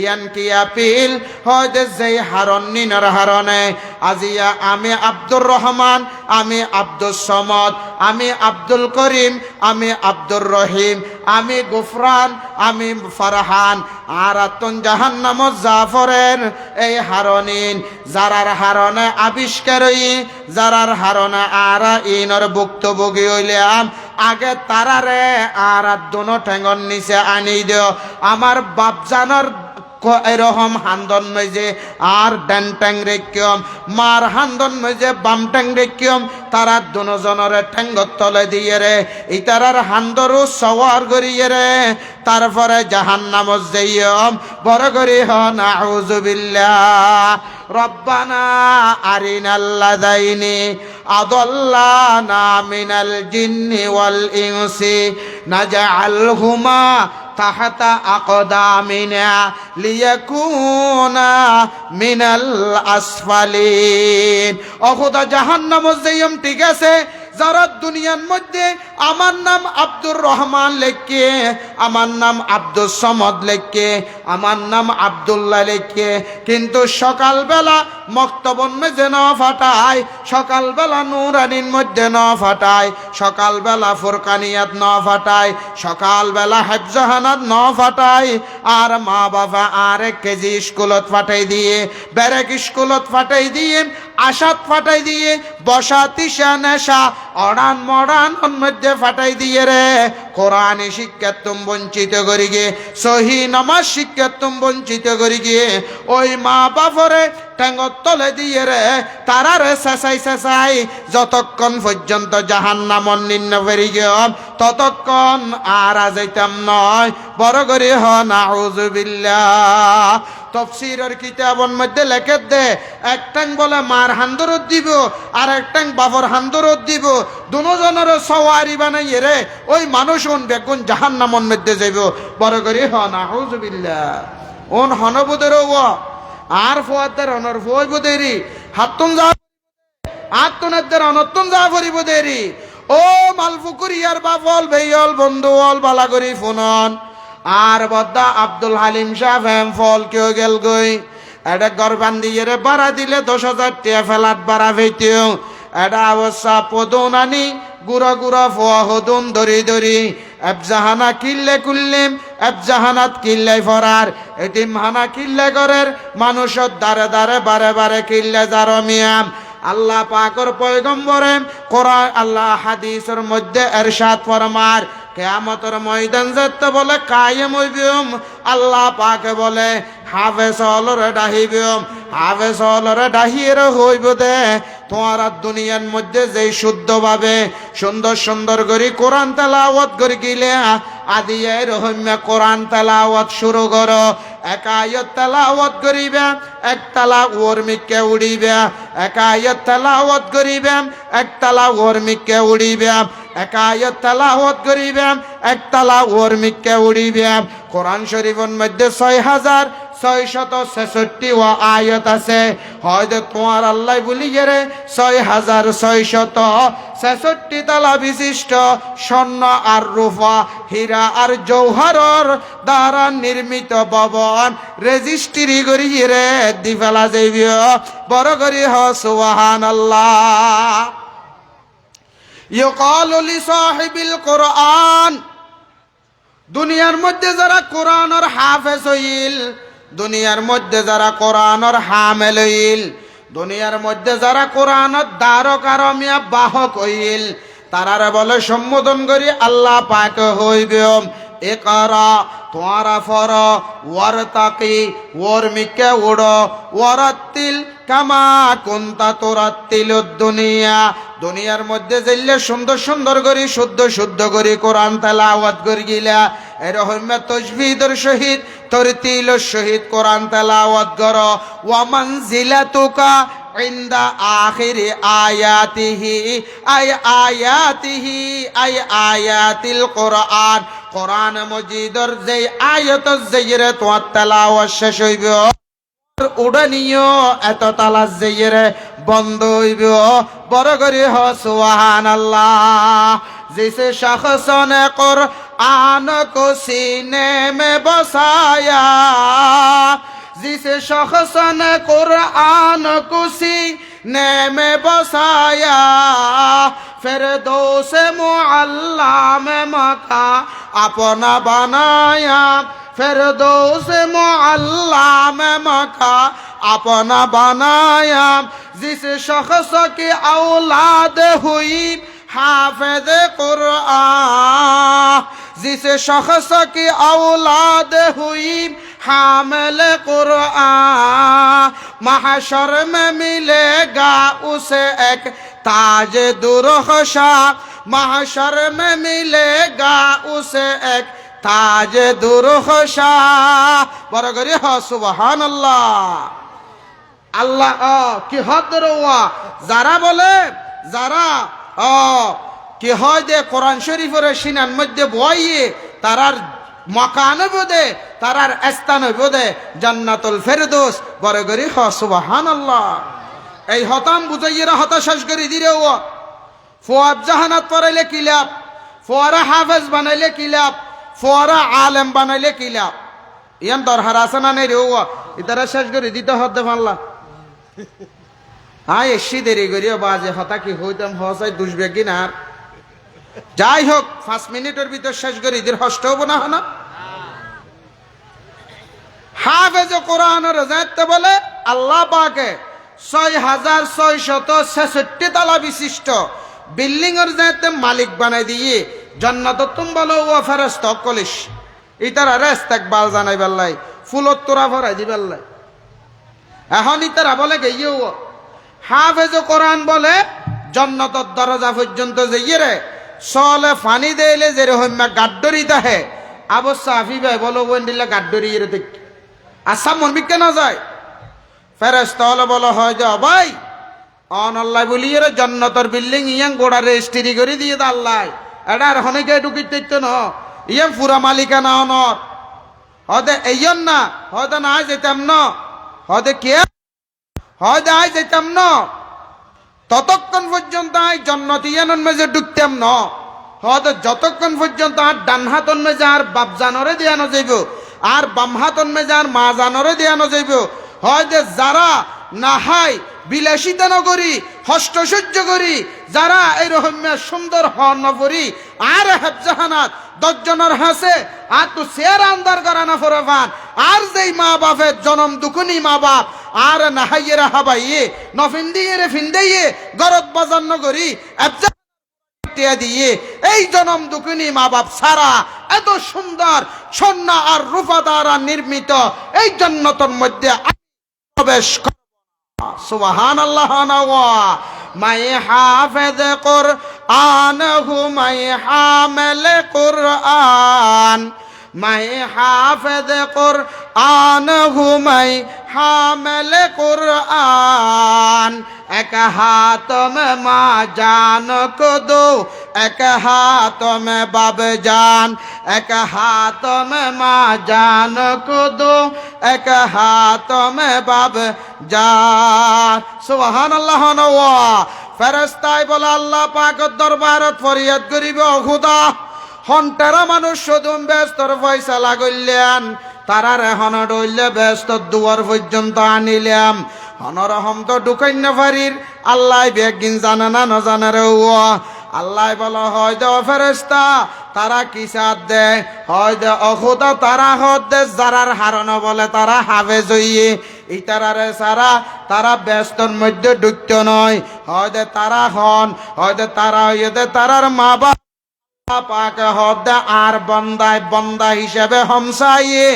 ইয়ান কি আপিল? হয়তো যেই হারণ নিনর হারণে আজিয়া আমি আব্দুর রহমান, আমি আব্দুল সমদ, আমি আব্দুল করিম, আমি আব্দুর রহিম, আমি গুফরান, আমি ফারহান, আর আত্মন জাহান্নামত জাফরের এই হারণিন যারার হারণে আবিষ্কার হই, যারার হারণে আর ইনর ভুক্তভোগী হইলাম, আগে তারারে আর দোনো ঠেঙ্গর নিচে আনি দিও। আমার বাপজানর এরকম হান্দন মেজে আর ডান ট্যাং রেখিয়ম মার হান্দন মেজে বাম ট্যাং রেখিয়ম তারা দুজনের ঠ্যাঙ্গর তলে দিয়ে রে ইতারার হান্দরও সওয়ার করিয়ে রে তারপরে জাহান্নামত যাইয়ম বড় করি হন আউযু বিল্লাহ রব্বানা আরিনাল্লাযাইনি আদাল্লানা মিনাল জিন্নি ওয়াল ইনসি নাজআলহুমা তাহাতা আকদামিনা লিয়াকুনা মিনাল আসফালিন। ও খোদা জাহান্নামত যাইয়ম ঠিক আছে, যারা দুনিয়ার মধ্যে আমার নাম আব্দুর রহমান লেখকে, আমার নাম আব্দুল সমদ লেখকে, আমার নাম আব্দুল্লাহ লেখকে, কিন্তু সকালবেলা মক্তবন মেজে ন ফাটায়, সকালবেলা নুরানির মধ্যে ন ফাটায়, সকালবেলা ফুরকানিয়াত ন ফাটায়, সকালবেলা হেফজাহানাত ন ফাটায়, আর মা বাবা আর 1 কেজি স্কুলত ফাটাই দিয়ে, ব্যারেক স্কুলত ফাটাই দিয়ে, আশাত ফাটাই দিয়ে, বসা তিসা নেশা অড়ান মড়ান মধ্যে ফাটাই দিয়ে রে কোরআনে শিক্ষা তুম বঞ্চিত করি গিয়ে, সহি নামাজ শিক্ষা তুম বঞ্চিত করি গিয়ে ওই মা বাপরে ঠ্যাঙ্গর তলে দিয়ে রে তারা রে শেষাই যতক্ষণ পর্যন্ত জাহান্নামন নিম্ন ফেরি গিয়ে ততক্ষণ আর যাইতাম নয়। বড় করে হন আউযু বিল্লাহ। তফসিরের কিতাবের মধ্যে লেখে দে একটাং বলে মার হান্দরত দিব আর একটাং বাবর হান্দরত দিব, দুজনের সওয়ারি বানাইয়ে রে ওই মানুষ বেগুন জাহান্নামর মধ্যে যাইব। বড় করে হন আউযু বিল্লাহ। ওন হনবুদের আর ফোয়াদের অনর ফোয়াইব দেরি হাতুন যা আত্মনাদের অনত্তন যা করিব দেরি। ও মালফুকুরিয়ার বাফল বেয়ল বন্ধু অল বালা করি ফোনন আর বদ্দা আব্দুল হালিম শাহ ফ্যাম ফল কেউ গেল গই এটা গর বান্ধিয়ে রে বাড়া দিলে 10,000 টাকা ফেলাত বাড়া ফেইতেও এটা অবস্থা পদন আনি গুড়া গুড়া ফোয়া হদুন ধরি ধরি এবজাহানা কিল্লে কুল্লিম এবজাহানাত কিল্লে ফরার এতিমহানা কিল্লে গরের মানুষের দ্বারে দ্বারে বারে বারে কিল্লে জারমিয়াম। আল্লাহ পাকর পয়গম্বরে কোরআন আল্লাহ হাদিসের মধ্যে এরশাদ ফরমার কিয়ামতের ময়দান যেতে বলে কায়েম হইবিম, আল্লাহ পাকে বলে হাফেজ হলরে ডাহিবিম, হাফেজ হলরে ডাহিয়ে হইব দে তোমার দুনিয়ার মধ্যে যেই শুদ্ধভাবে সুন্দর সুন্দর করে কোরআন তেলাওয়াত করে গিলে আদিয়ে রহম্যা কোরআন তেলাওয়াত শুরু করো, এক আয়াত তেলাওয়াত করিবে এক তালা ওরমিকে উড়িবে, এক আয়াত তেলাওয়াত করিবে এক তালা ওরমিকে উড়িবে, এক আয়াত তেলাওয়াত করিবে এক তালা ওরমিকে উড়িবে। কোরআন শরীফের মধ্যে 6,666 আয়াত আছে, হয়তো তোমার আল্লাহ বলি গেরে 6,666 তালা বিশিষ্ট স্বর্ণ আর রূপা হীরা আর জৌহরর দ্বারা নির্মিত ভবন রেজিস্ট্রি করিয়ে রে দি ফেলা যাইবে। বড় করি হ সুবহানাল্লাহ। ইউকালু লিসাহিবিল কোরআন, দুনিয়ার মধ্যে যারা কোরআনের হাফেজ হইল, দুনিয়ার মধ্যে যারা কোরআনের হামেল হইল, দুনিয়ার মধ্যে যারা কোরআনের দ্বারক আর মিয়া বাহক হইল, তারারে বলে সম্বোধন করি আল্লাহ পাক হইবে ইকরা তোয়ারা ফর ওয়ারতাকি ওরমিকে উড়ো ওয়ারাত্তিল কামা কুনতা তুরাত্তিলুদ দুনিয়া। দুনিয়ার মধ্যে যাইলে সুন্দর সুন্দর করে শুদ্ধ শুদ্ধ করে কোরআন তেলাওয়াত করি গিলা এরকম তাজবিদের সহিত তরতিলের সহিত কোরআন তেলাওয়াত করো। ওয়া মানজিলাতুকা ইনদা আখিরি আয়াতিহি আই আয়াতিহি আই আয়াতিল কোরআন, কোরআন মজিদের যে আয়াত যেইরে তোমার তেলাওয়াত শেষ হইব উড়ানিও এত তালা যেইরে বন্ধ হইব। বড় করে হ সুবহানাল্লাহ। जिसे शख्स ने कुरान को सीने में बसाया, जिस शख्स ने कुरान को सीने में बसाया, फिरदौस मुअल्ला में मका अपना बनाया, फिरदौस मुअल्ला में मका अपना बनाया। जिस शख्स की औलाद हुई हाफिज कुरान जिस शख्स की औलाद हुई हामिल कुरान महशर में मिलेगा उसे एक ताज दुरख्शा महशर में मिलेगा उसे एक ताज दुरख्शा बड़ा करी हो सुबहानाल्लाह আল্লাহ কি হদ্র যারা বলে যারা কি হয় যে কোরআন শরীফের সিনার মধ্যে বইয়ে তারার মকান বোধে তারার স্থান বোধে জান্নাতুল ফেরদৌস বড় করি হ সুবহানাল্লাহ এই হতাম বুঝাইয়েরা হতা শেষ করে দিরে ও ফুয়াদ জাহানাত পড়াইলে কি লাভ ফুয়ারা হাফেজ বানাইলে কি লাভ ফুয়ারা আলেম বানাইলে কি লাভ ইয়ান দরহার আছে না নেই রে ও ইতারা শেষ করে দিতে হতে পারলা হ্যাঁ এসি দেরি করিও বাজে হতা কি হইতাম হসাই দুষবে কিনা যাই হোক 5 মিনিটের ভিতর শেষ করে ঈদের হষ্ট হবো না হনা হাফেজ কোরআনের যাইতে বলে আল্লাহ পাকে 6666 তালা বিশিষ্ট বিল্ডিং এর যাইতে মালিক বানাই দিয়ে জান্নাত তুম বলো ও ফেরেশতা কলিশ ইতারা ইস্তেকবাল জানাই বেল্লাই ফুলত তোরা ভরাই দি বেল্লাই এখন ইতারা বলে গিয়ে হাফেজ কোরআন বলে জান্নাতের দরজা পর্যন্ত যাইয়ে রে সলে ফানি দেইলে যে রহম্মা গাড্ডরি দাহে অবশ্য আফি ভাই বলো বন্ডিলা গাড্ডরি এর দেখ আসাম মন বিকে না যায় ফেরেশতা হলে বলো হয় যে ভাই অন আল্লাহ বলি এর জান্নাতের বিল্ডিং ইয়াং গোড়া রেজিস্ট্রি করে দিয়ে দা আল্লাহ এটা আর হনেকে ঢুকিতে ন ইয়াং পুরা মালিকানা অনর হদে এইন না হদে না যেতাম না হদে কে হদে আই যেতাম না ততক্ষণ পর্যন্ত আই জান্নাতিয়ানন মেজে ঢুকতাম না হদে যতক্ষণ পর্যন্ত আর ডান হাতন মেজে আর বাপ জানরে দিয়ানো যাইব আর বাম হাতন মেজে আর মা জানরে দিয়ানো যাইব হদে যারা নাহাই বিলাসিতা নগরী হষ্ট সহ্য করি যারা এইরকম সুন্দর হন নগরী আর হেফজাহানাত 10 জনের হাসে আর তো শের আন্দার করানা ফরফান আর যেই মা বাপের জনম দুকুনি মা বাপ আর নাহাইয়েরা হাবাইয়ে নফিন্দিয়ে রে ফিন্দাইয়ে গরত বাজার নগরী দিয়ে এই জনম দুকুনি মা বাপ সারা এত সুন্দর সন্না আর রূপা দ্বারা নির্মিত এই জান্নাতের মধ্যে প্রবেশ সুবহানাল্লাহ নওয়া মাই হাফেজ কুরআন হু মাই হামিল কুরআন মাই হাফেজ কুরআন হু মাই হামিল কুরআন এক হাত में माँ जान को दो एक हाथ में बाब जान एक हाथ में माँ जान को दो एक हाथ में बाब जान सुबहान अल्लाह नवा ফেরেশতাই বলে আল্লাহ পাকের দরবারত ফরিয়াদ করিব খুদা হন্টারা মানুষ শুধুম ব্যস্তর ফয়সালা করলেন তারার এখন ডইলে ব্যস্ত দুয়ার পর্যন্ত আনিলাম অনরহম তো ঢুকাই না পারির আল্লাহ বেগিন জানে না ন জানে রে আল্লাহ বলো হয় দে ফেরেশতা তারা কি সাথ দে হয় দে অখুদা তারা হদ দে যারার হারানো বলে তারা হাফেজ হইয়ে এই তারারে সারা তারা ব্যস্তর মধ্যে ঢুকতে নয় হয় দে তারা হন হয় দে তারা হইয়ে দে তারার মা বাপ পাকে হদে আর বন্দায় বন্দা হিসেবে হমসাইয়ে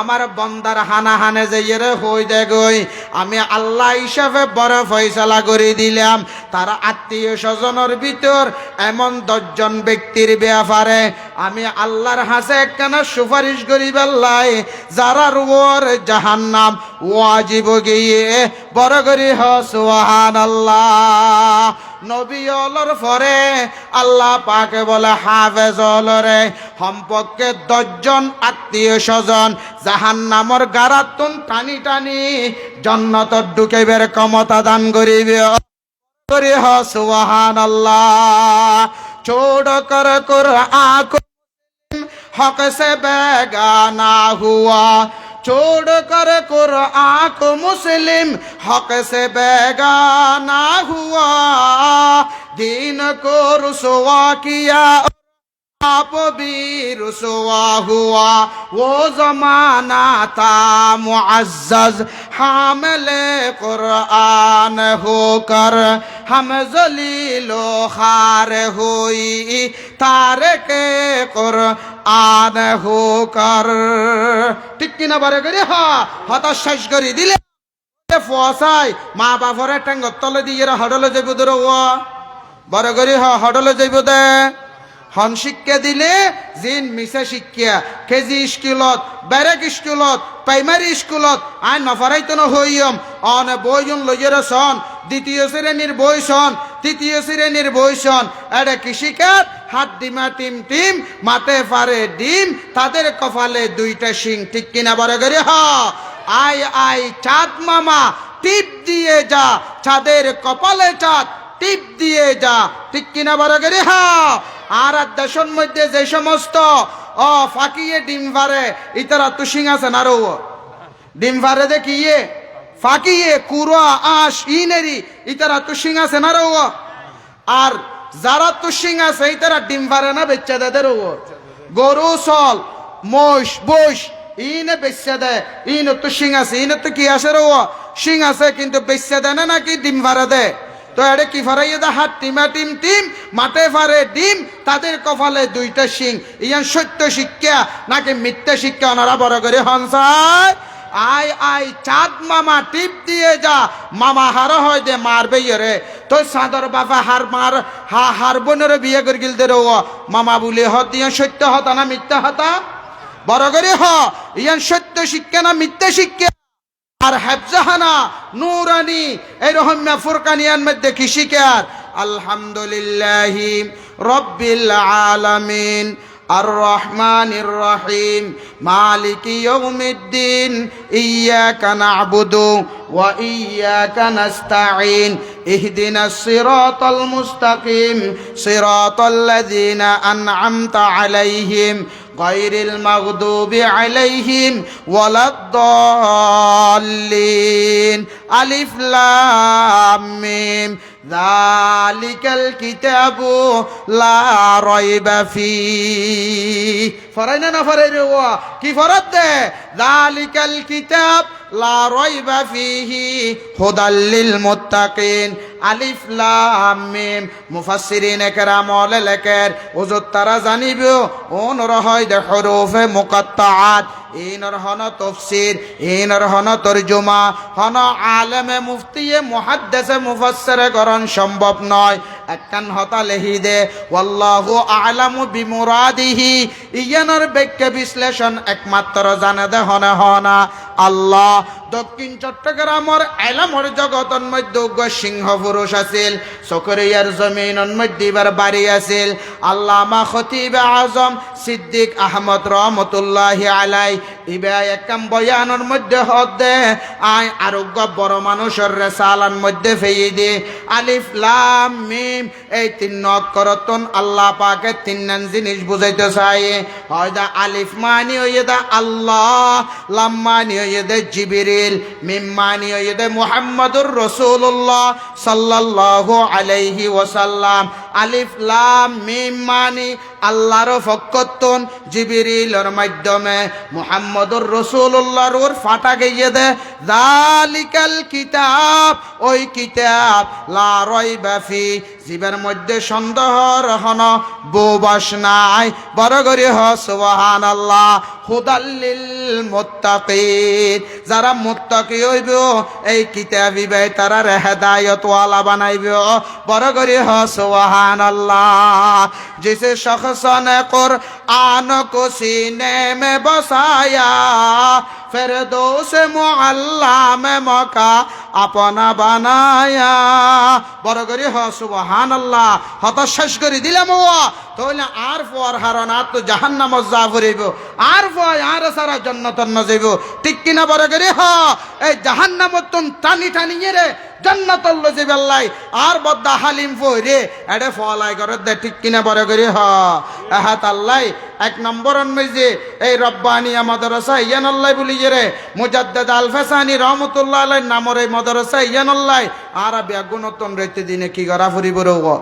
আমার বন্দার হানা হানে যাইয়ে হই দে গই আমি আল্লাহ হিসাবে বড় ফয়সালা করে দিলাম তারা আত্মীয় স্বজনের ভিতর এমন 10 জন ব্যক্তির ব্যাপারে আমি আল্লাহর হাসে একখানা সুপারিশ করি বেল্লাই যারা রুয়ার জাহান্নাম ওয়াজিব গিয়ে বড় করি হ সুবহানাল্লাহ নবী অলর পরে আল্লাহ পাকে বলে হাফেজ অলরে সম্পর্কে 10 জন আত্মীয় স্বজন জাহান্নামর গারাতুন টানি টানি জান্নাতত ঢুকাইবার ক্ষমতা দান করিবে করে হ সুবহানাল্লাহ छोड़ कर कुरान को हक से बेगाना हुआ छोड़ कर कुरान को मुस्लिम हक से बेगाना हुआ दीन को रुसवा किया आप भी रुसवा हुआ वो जमाना था मुअज़्ज़ज़ हामिले कुरान होकर हम जलीलो खार हुई तारके कुरान होकर ঠিক কিনা বারে করে হতাশ শেষ করে দিলে ফসাই মা বাপরে টেঙ্গর তলে দিয়ে হডলে যাইব ধরো বড় করে হডলে যাইব দে হন শিক্ষা দিলে জিন মিশে শিক্ষা কেজি স্কুলত ব্যারেক স্কুলত প্রাইমারি স্কুলত আইন নফারাইতো নহইম অনে বইজন লইয়ের সন দ্বিতীয় শ্রেণীর বই সন তৃতীয় শ্রেণীর বই সন এটা কৃষিকার হাত ডিমা টিম টিম মাতে পারে ডিম তাদের কপালে দুইটা শিং ঠিক কিনা বড় করে আই আই চাঁদ মামা টিপ দিয়ে যা চাঁদের কপালে চাঁদ টিপ দিয়ে যা ঠিক কিনা বড় করে আর দেশের মধ্যে যে সমস্ত ফাঁকিয়ে ডিম ভারে ইতারা তুষিং আছে না রো ডিম ভারে দেখিয়ে ফাঁকিয়ে কুড়া আশ ইনেরি ইতারা তুষিং আছে না রো আর যারা তুষিং আছে ইতারা ডিম ভারে না বেচা দেয় রো গরু সল মোষ বৈশ ইনে বেচা দেয় ইনে তুষিং আছে ইনে তো কি আছে রো শিং আছে কিন্তু বেচা দেয় না নাকি ডিম ভারে দেয় তো এটা কি ফারাইয়ে দা হাত টিমা টিম টিম মাঠে ফারে ডিম তাদের কপালে দুইটা শিং ইয়ান সত্য শিক্ষা নাকি মিথ্যা শিক্ষা ওনারা বড় করে হনসায় আই আই চাঁদ মামা টিপ দিয়ে যা মামা হার হয় দে মারবে রে তো সাদর বাবা হার মার হার বোনের বিয়ে করে গিল দে মামা বলে ইয়ান সত্য হতা না মিথ্যা হতা বড় করে ইয়ান সত্য শিক্ষা না মিথ্যা শিক্ষা আর হেফজাহানা নূরানি এরকম ফুরকানিয়ার মধ্যে কি শিকার আলহামদুলিল্লাহি রাব্বিল আলামিন আর রহমানির রহিম মালিকি ইয়াউমিদ্দিন ইয়াকা না'বুদু ওয়া ইয়াকা নাস্তাঈন ইহদিনাস সিরাতাল মুস্তাকিম সিরাতাল লাযিনা আন'আমতা আলাইহিম গায়রিল মাগদুবি আলাইহিম ওয়ালাদ-দাল্লিন আলিফ লাম মিম যালিকাল কিতাবু লা রাইবা ফীহি ফরাইনা না ফরাইরে কি ফরাত দে যালিকাল কিতাব লা রাইবা ফীহি হুদাল লিল মুত্তাকিন আলিফ লাম মিম মুফাসসিরিন کرام লেখের ওজত তারা জানিব ওনর হয় দে হরফে মুকাত্তাআত ইনর হন তাফসীর ইনর হন তরজমা হন আলেমে মুফতিয়ে মুহাদ্দিসে মুফাসসিরে করণ সম্ভব নয় একখান হতা লেহি দে ওয়াল্লাহু আ'লামু বিমুরাদিহি ইয়ানর ব্যাখ্যা বিশ্লেষণ একমাত্র জানে দে হনে হনা আল্লাহ দক্ষিণ চট্টগ্রামের এলামর জগতন মধ্যে সিংহ পুরুষ আছিল সকরিয়ার জমিনন মধ্যে এবার বাড়ি আছিল আল্লামা খতিব আজম সিদ্দিক আহমদ রহমতুল্লাহি আলাই ইবা একম বয়ানের মধ্যে হদে আই আরোগ্য বড় মানুষের রেসালান মধ্যে ফেই দে আলিফ লাম মিম এই তিন অক্ষরতন আল্লাহ পাকে তিন জিনিস বুঝাইতে চাই হয়দা আলিফ মানি হইদা আল্লাহ লাম মানি হইদা জিবরিল মিম মানি হইদা মুহাম্মাদুর রাসূলুল্লাহ সাল্লাল্লাহু আলাইহি ওয়াসাল্লাম আলিফ লাম মিম মানি আল্লাহর ফকতন জিবরিলের মাধ্যমে মুহাম্মদুর রাসূলুল্লাহর ওর ফাটা গিয়ে দে যালিকাল কিতাব ওই কিতাব লা রাইবা ফি জীবের মধ্যে সন্দেহর হন বোবাস নাই বড় করে সুবহানাল্লাহ হুদাল্লিল মুত্তাকিন যারা মুত্তাকি হইব এই কিতাবই বে তারা হেদায়েত ওয়ালা বানাইব বড় করে সুবহানাল্লাহ जिसे शख्स ने कुरान को सीने में बसाया फिरदौस मुअल्ला में मौका अपना बनाया बड़ करी सुबहानाल्लाह हत शेष करी दिलाम তাহলে আর পর হারন আর তো জাহান্নাম যা ফুরিব আর পর আর সারা জান্নাতন না যাইব ঠিক কিনা বড় করে এই জাহান্নামতন টানি টানি রে জান্নাতল যাইবে আল্লাহ আর বদ্দা হালিম ফইরে এডে ফলাই করে দে ঠিক কিনা বড় করে আহাত আল্লাহ এক নম্বরন মধ্যে এই রব্বানিয়া মাদ্রাসা ইয়ানাল্লাহ বলি রে মুজাদ্দিদ আল ফাসানি রহমাতুল্লাহ আলাইহি নামের এই মাদ্রাসা ইয়ানাল্লাহ আরবি গুণতন রইতে দিনে কি করা ফুরিব রো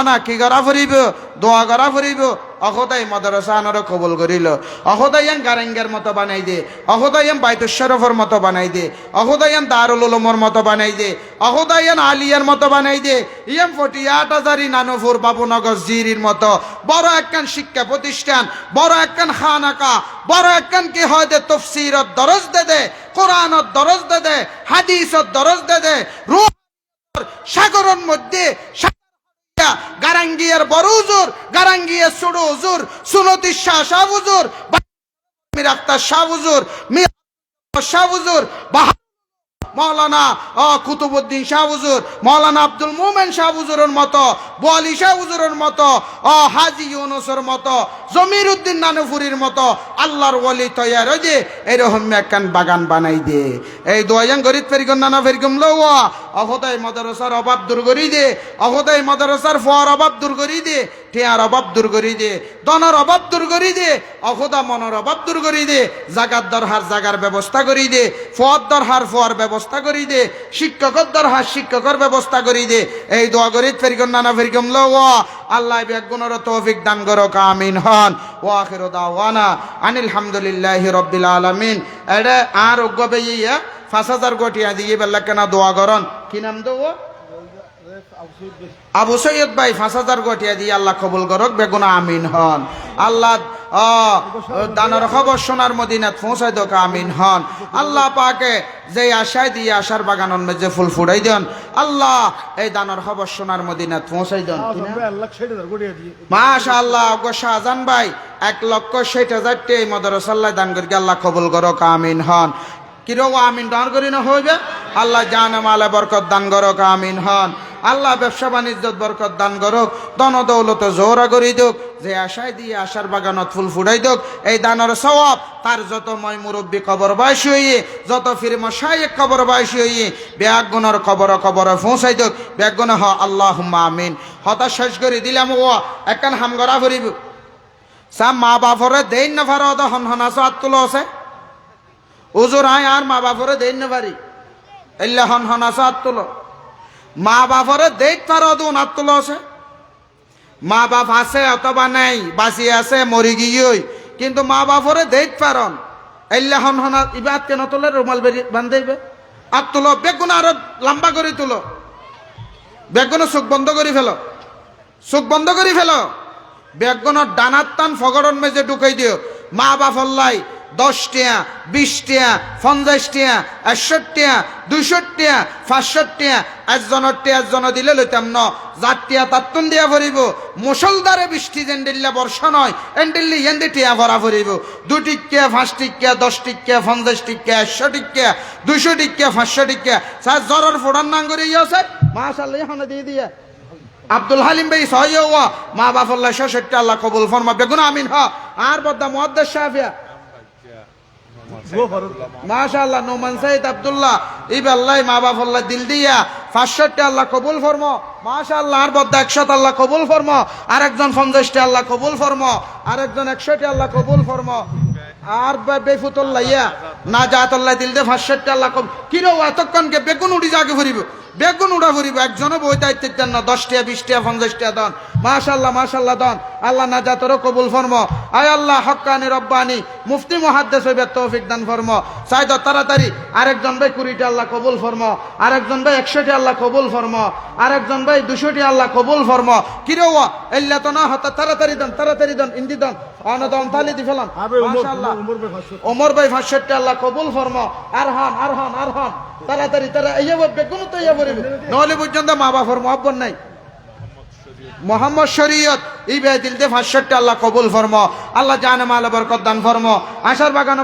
না কি করা ফুরিব দোয়া করা ফুরিব অহদাই মাদ্রাসা আনারও কবুল করিল অহদাইয়ান গারেঙ্গের মতো বানাই দে অহদাইয়ান বাইতুশ শরফের মতো বানাই দে অহদাইয়ান দারুল উলুমের মতো বানাই দে অহদাইয়ান আলিয়ার মতো বানাই দে ইয়াম 48,000 নানুপুর বাবুনগর জিরির মতো বড় একখান শিক্ষা প্রতিষ্ঠান বড় একখান খানাকা বড় একখান কি হয় দে তফসিরত দরজ দে কোরআনত দরজ দে হাদিসত দরজ দে রূহ সাগরের মধ্যে গারাঙ্গিয়ার বড় হুজুর গারাঙ্গিয়ার ছোট হুজুর সুনতি শাহ শাহ হুজুর মির আক্তার শাহ হুজুর মির শাহ হুজুর মৌলানা কুতুবুদ্দিন শাহ হুজুর মৌলানা আব্দুল মোমেন শাহ হুজুরের মতো বোয়ালি শাহ হুজুরের মতো হাজি ইউনুসের মতো জমির উদ্দিন নানুপুরীর মতো আল্লাহর ওলি তৈয়ার হয়ে যে এরকম একখান বাগান বানাই দে এই দোয়ান গরিব ফেরিগম নানা ফেরিগম লওয়া অহদাই মাদ্রাসার অভাব দূর করি দে অহদাই মাদ্রাসার ফোয়ার অভাব দূর করি দে টিয়ার অভাব দূর করি দে দনের অভাব দূর করি দে অহদা মনের অভাব দূর করি দে জাগার দরহার জাগার ব্যবস্থা করি দে ফোয়ার দরহার ফোয়ার ব্যবস্থা করি দে শিক্ষকর দরহার শিক্ষকর ব্যবস্থা করি দে এই দোয়া গরিব ফেরিগম নানা ফেরিগম লওয়া আল্লাহ বেগুনের তৌফিক দান করো আমিন হন ওয়া আখিরু দাওয়ানা আনিল হামদুলিল্লাহি রাব্বিল আলামিন এডে আর ওগবে ইয়া 5000 গটিয়া দিয়ে বেলা কেনা দোয়া করন কি নাম দেবো আবু সৈয়দ ভাই 5000 গটিয়া দিয়ে আল্লাহ কবুল করক বেগুনা আমিন হন আল্লাহ দানের খবর সোনার মদিনাত পৌঁছাই দোক আমিন হন আল্লাহ পাকে যে আশায় দিয়ে আশার বাগানের মধ্যে ফুল ফুড়াই দেন আল্লাহ এই দানের খবর সোনার মদিনাত পৌঁছাই দেন মাশাআল্লাহ গো শাহজান ভাই 1,60,000 এই মাদ্রাসাল্লাহ দান করি আল্লাহ কবুল করক আমিন হন কিরো আমিন দান করি না হইবে আল্লাহ জানে মালে বরকত দান করক আমিন হন আল্লাহ ব্যবসা বাণিজ্যত বরকত দান করক ধন দৌলত জোরা করি দোক যে আশায় দিয়ে আশার বাগানত ফুল ফুটাই দোক এই দানের সওয়াব তার যত মই মুরব্বী কবর বাসী হইয়ে যত ফির মশাইক কবর বাসী হইয়ে ব্যাগুনের কবর পৌঁছাই দোক ব্যাগুন হ আল্লাহুম্মা আমিন হতাশ শেষ করে দিলাম ও একখান হাম করা ফুরিব সাম মা বাপরে দেন না ফার হন হনাস আত্তুল আছে উজুর আয় আর মা বাপরে দেন না পারি এল্লা হন হনাস আত্তুল মা বাপরে দেখ পার আত্তুল আছে মা বাপ আছে অথবা নাই বাঁচি আছে মরি গিয়ে কিন্তু মা বাপরে দেখ পারন এল্লা হন হনা ইবাদ কেন তোলে রুমাল বান্ধাইবে আত্তুল বেগুন আরো লম্বা করে তুলো বেগুন চোখ বন্ধ করে ফেলো চোখ বন্ধ করে ফেলো বেগুনের ডানার টান ফগরন মেজে ঢুকাই দিও মা বাপ হল্লাই 10 টাকা 20 টাকা 50 টাকা 61 টাকা 200 টাকা 500 টাকা একজন দিলে লইতাম ন জাতীয় তাত্তুন দিয়া ভরিব মুসলদারে বৃষ্টি জেন্ডিল্লা বর্ষা নয় এন্ডিল্লি এন্দি টিয়া ভরা ভরিব 2 টিকা 5 টিকা 10 টিকা 50 টিকা 100 টিকা 200 টিকা 500 টিকা স্যার জরর ফোড়ান নাঙ্গরে ইয়ে মাশাআল্লাহ এখন দিয়ে দিয়া আব্দুল হালিম ভাই সহিয়া মা বাফল্লাহ 66 আল্লাহ কবুল ফরমা বেগুন আমিন হ আর বদ্দা মুহাদ্দিস শাফিয়া মাশাআল্লাহ নোমান সাইদ আব্দুল্লাহ ইবাল্লাহ মা বাফল্লাহ দিল দিয়া 65 আল্লাহ কবুল ফরমা মাশাআল্লাহ আর বদ্দা 100 আল্লাহ কবুল ফরমা আরেকজন 50 আল্লাহ কবুল ফরমা আরেকজন 61 আল্লাহ কবুল ফরমা আর বেফুতুল্লাহ ইয়া না জাতুল্লাহ দিল দে 65 আল্লাহ কবুল কিরো এতক্ষণকে বেগুন উড়ি জাগে ফুরিব বেগুন উড়া ফুরিব একজনও বই দায়িত্ব দেন না 10 টাকা 20 টাকা 50 টাকা দান মাশাআল্লাহ দান আল্লাহ নাজাতর কবুল ফরমা আয় আল্লাহ হক্কানি রব্বানি মুফতি মুহাদ্দিস হইবে তৌফিক দান ফরমা চাইদ তাড়াতাড়ি আরেকজন ভাই 20 টা আল্লাহ কবুল ফরমা আরেকজন ভাই 100 টা আল্লাহ কবুল ফরমা আরেকজন ভাই 200 টা আল্লাহ কবুল ফরমা কিরে ওয়া এল্লা তো না হতা তাড়াতাড়ি দান ইন্দি দান অনদম তালি দি ফেলান মাশাআল্লাহ ওমর ভাই 65 টা আল্লাহ কবুল ফরমা আরহান তাড়াতাড়ি তারা এই বেগুন তো ইয়া বলিবে নলে পর্যন্ত মা বাবার মহব্বত নাই মোহাম্মদ শরীয়ত এই বে দিল দে 65 আল্লাহ কবুল ফরমা আল্লাহ জানে মাল বরকত দান ফরমা আশার বাগান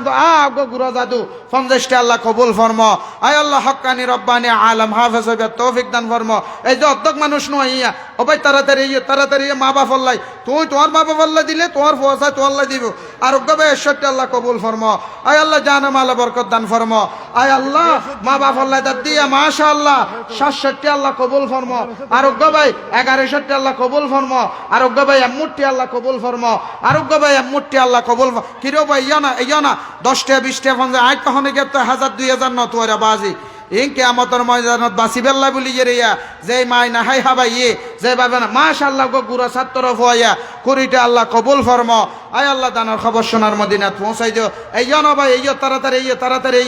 গো গুরা জাদু 50 আল্লাহ কবুল ফরমা আয় আল্লাহ হক্কানি রব্বানি আলম হাফেজ হবে তৌফিক দান ফরমা এই যে অর্ধক মানুষ নয় ইয়া ও ভাই তাড়াতাড়ি মা বাপ আল্লাহ তুই তোমার মা বাপ আল্লাহ দিলে তোমার ফোয়াসা তো আল্লাহ দিব আর গবে 61 আল্লাহ কবুল ফরমা আয় আল্লাহ জানে মাল বরকত দান ফরমা আয় আল্লাহ মা বাপ আল্লাহ দাদ দিয়া মাশাআল্লাহ 67 আল্লাহ কবুল ফরমা আর গবে 1160 আল্লাহ কবুল ফরমা আর গবে 61 আল্লাহ কবুল ফরমা আর গবে 61 আল্লাহ কবুল কিরো ভাই ইয়া না 10 টা 20 টা 50 আজ তখন গেত 1000 2000 ন তোরা বাজি ইন কিয়ামতের ময়দানত বাসিবেল্লা বলি যে রিয়া যে মাই না হাই হাবাইয়ে যে ভাবে না মাশাআল্লাহ গো গুরা ছাত্র হইয়া কুড়িটা আল্লাহ কবুল ফরম আয় আল্লাহ দানার খবর সোনার মদিনাত পৌঁছাই দিও এই জন ভাই এই তাড়াতাড়ি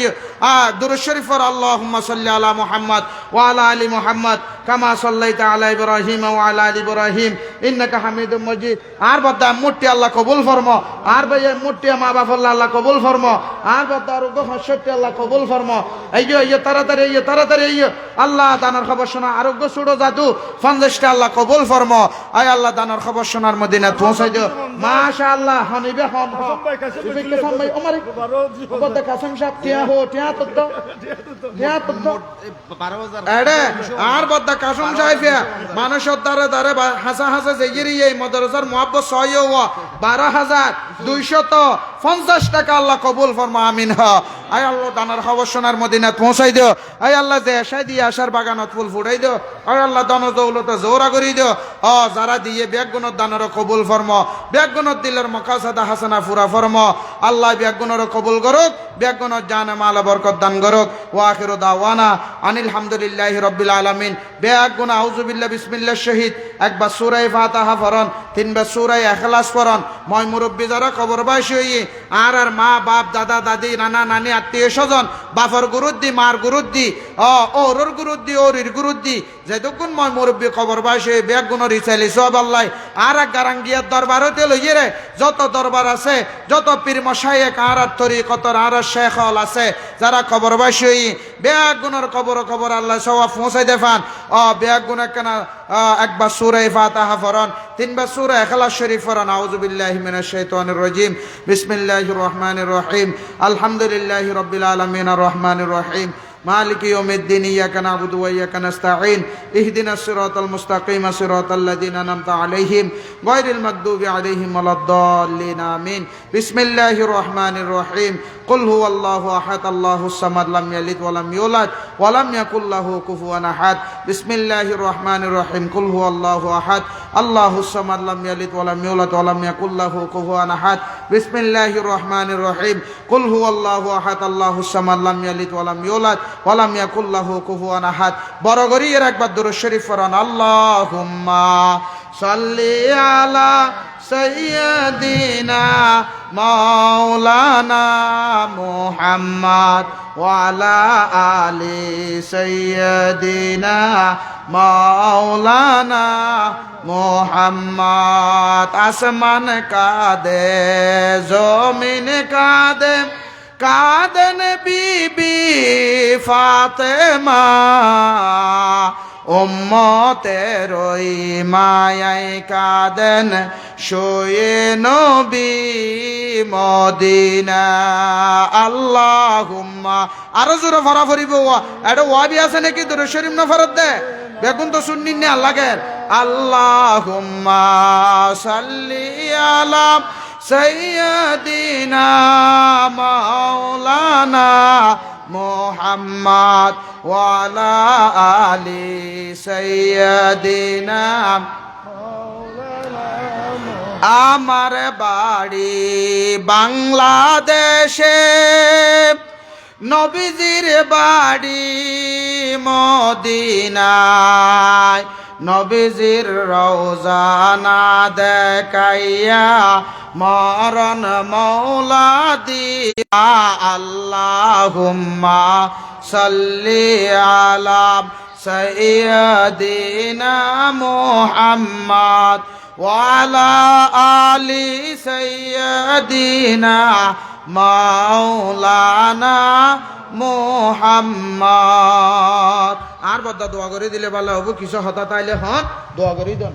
দুরূদ শরীফ পড় আল্লাহুম্মা সাল্লি আলা মুহাম্মদ ওয়া আলা আলি মুহাম্মদ কামা সাল্লাইতা আলা ইব্রাহিম ওয়া আলা আলি ইব্রাহিম ইন্নাকা হামিদুম মাজিদ আর বদা মুট্টি আল্লাহ কবুল ফরম আর ভাই মুট্টি মা বাবা আল্লাহ কবুল ফরম আর বদা রোগ হাসতে আল্লাহ কবুল ফরম এই তাড়াতাড়ি আল্লাহ দানার খবর শোনা আরোগ্য সুড়ো জাদু 50টা আল্লাহ কবুল ফরম আয় আল্লাহ দানার খবর সোনার মদিনাত পৌঁছাই দিও মাশাআল্লাহ হনিবে হন ইফেকে সামনে ওমারে বদা কাসম সাহেব টিয়া হো টিয়া তো এডে আর বদা কাসম সাহেব মানুষের দ্বারে হাসা যেগিরি এই মাদ্রাসার মুআব্বত 12250 টাকা আল্লাহ কবুল ফরমা আমিন হ আয় আল্লাহ দানার খবর সোনার মদিনাত পৌঁছাই দিও আয় আল্লাহ যে আশায় দিয়ে আশার বাগানত ফুল ফুটাই দিও আয় আল্লাহ দান দৌলত জোরা করি দিও যারা দিয়ে বেগুনত দানের কবুল ফরম বেগুনত দিলের মকাসাদা হাসানা ফুরা ফরম আল্লাহ বেগুনের কবুল করুক বেগুনত জানে মাল বরকত দান করুক ওয়া আখিরু দাওয়ানা আনিল হামদুলিল্লাহি রাব্বিল আলামিন বেগুন আউযু বিল্লাহ বিসমিল্লাহ শহীদ একবার সূরা ফাতিহা পড়ন তিনবার সূরা ইখলাস পড়ন মই মুরব্বি যারা কবরবাসী হই আর মা বাপ দাদা দাদি নানা নানি আত্মীয় স্বজন বাপর গুরুদ্দি মার গুরুদ্দি ওর গুরুদ্দি ওরির গুরুদ্দি যেতক্ষণ মই মুরব্বী কবরবাসী বেগুনের ইসাইলি সব আল্লাহ আর এক গারাঙ্গিয়ার দরবারতে লইয়ে রে যত দরবার আছে যত পীর মশাইয়ে আর তরিকতর আর শেখ হল আছে যারা কবরবাসী হই বেগুনের কবর আল্লাহ সওয়াব পৌঁছাই দেফান বেগুন কেন একবার সূরা ফাতিহা পড়ন তিনবার সূরা ইখলাস শরীফ পড়ন আউযু বিল্লাহি মিনাশ শাইতানির রাজিম বিসমিল্লাহির রহমানির রহিম আলহামদুলিল্লাহি রাব্বিল আলামিন আর রহমানির রহিম مالك يوم الدين إياك نعبد وإياك نستعين اهدنا الصراط المستقيم صراط الذين أنعمت عليهم غير المغضوب عليهم ولا الضالين آمين بسم الله الرحمن الرحيم قل هو الله أحد الله الصمد لم يلد ولم يولد ولم يكن له كفوا أحد بسم الله الرحمن الرحيم قل هو الله أحد الله الصمد لم يلد ولم يولد ولم يكن له كفوا أحد بسم الله الرحمن الرحيم قل هو الله أحد الله الصمد لم يلد ولم يولد ولم يكن له كفوا أحد বড় করে একবার দুরূদ শরীফ পড়ুন আল্লাহুম্মা সাল্লি আলা সাইয়্যিদিনা মাওলানা মুহাম্মদ ওয়া আলা আলি সাইয়্যিদিনা মাওলানা মুহাম্মদ আসমান কাঁদে জমিন কাঁদে কাঁদেন বিবি ফাতেমা উম্মতের ওই মায়ায় কাঁদেন শুয়ে নবী মদিনা আল্লাহুম্মা আরো জোরে ফরা ফরিব এটা ওয়াবি আছে নাকি দুরূদ শরীফ না ফরত দে বেগুন তো শুননি না আল্লাহকে আল্লাহুম্মা সাল্লি আলা সাইয়্যিদিনা মাওলানা মুহাম্মদ ওয়া আলা আলি সাইয়্যিদিনা আমার বাড়ি বাংলাদেশে নবীজির বাড়ি মদিনায় নবীজির রওজা না দেখাইয়া মরণ মৌলা দিয়া আল্লাহুম্মা সাল্লি আলা সাইয়্যিদিনা মুহাম্মদ ওয়া আলা আলি সাইয়্যিদিনা মাওলানা মুহাম্মদ আর বদ্দা দোয়া করে দিলে ভালো হবো কিছু হঠাৎ আইলে হন দোয়া করে দেন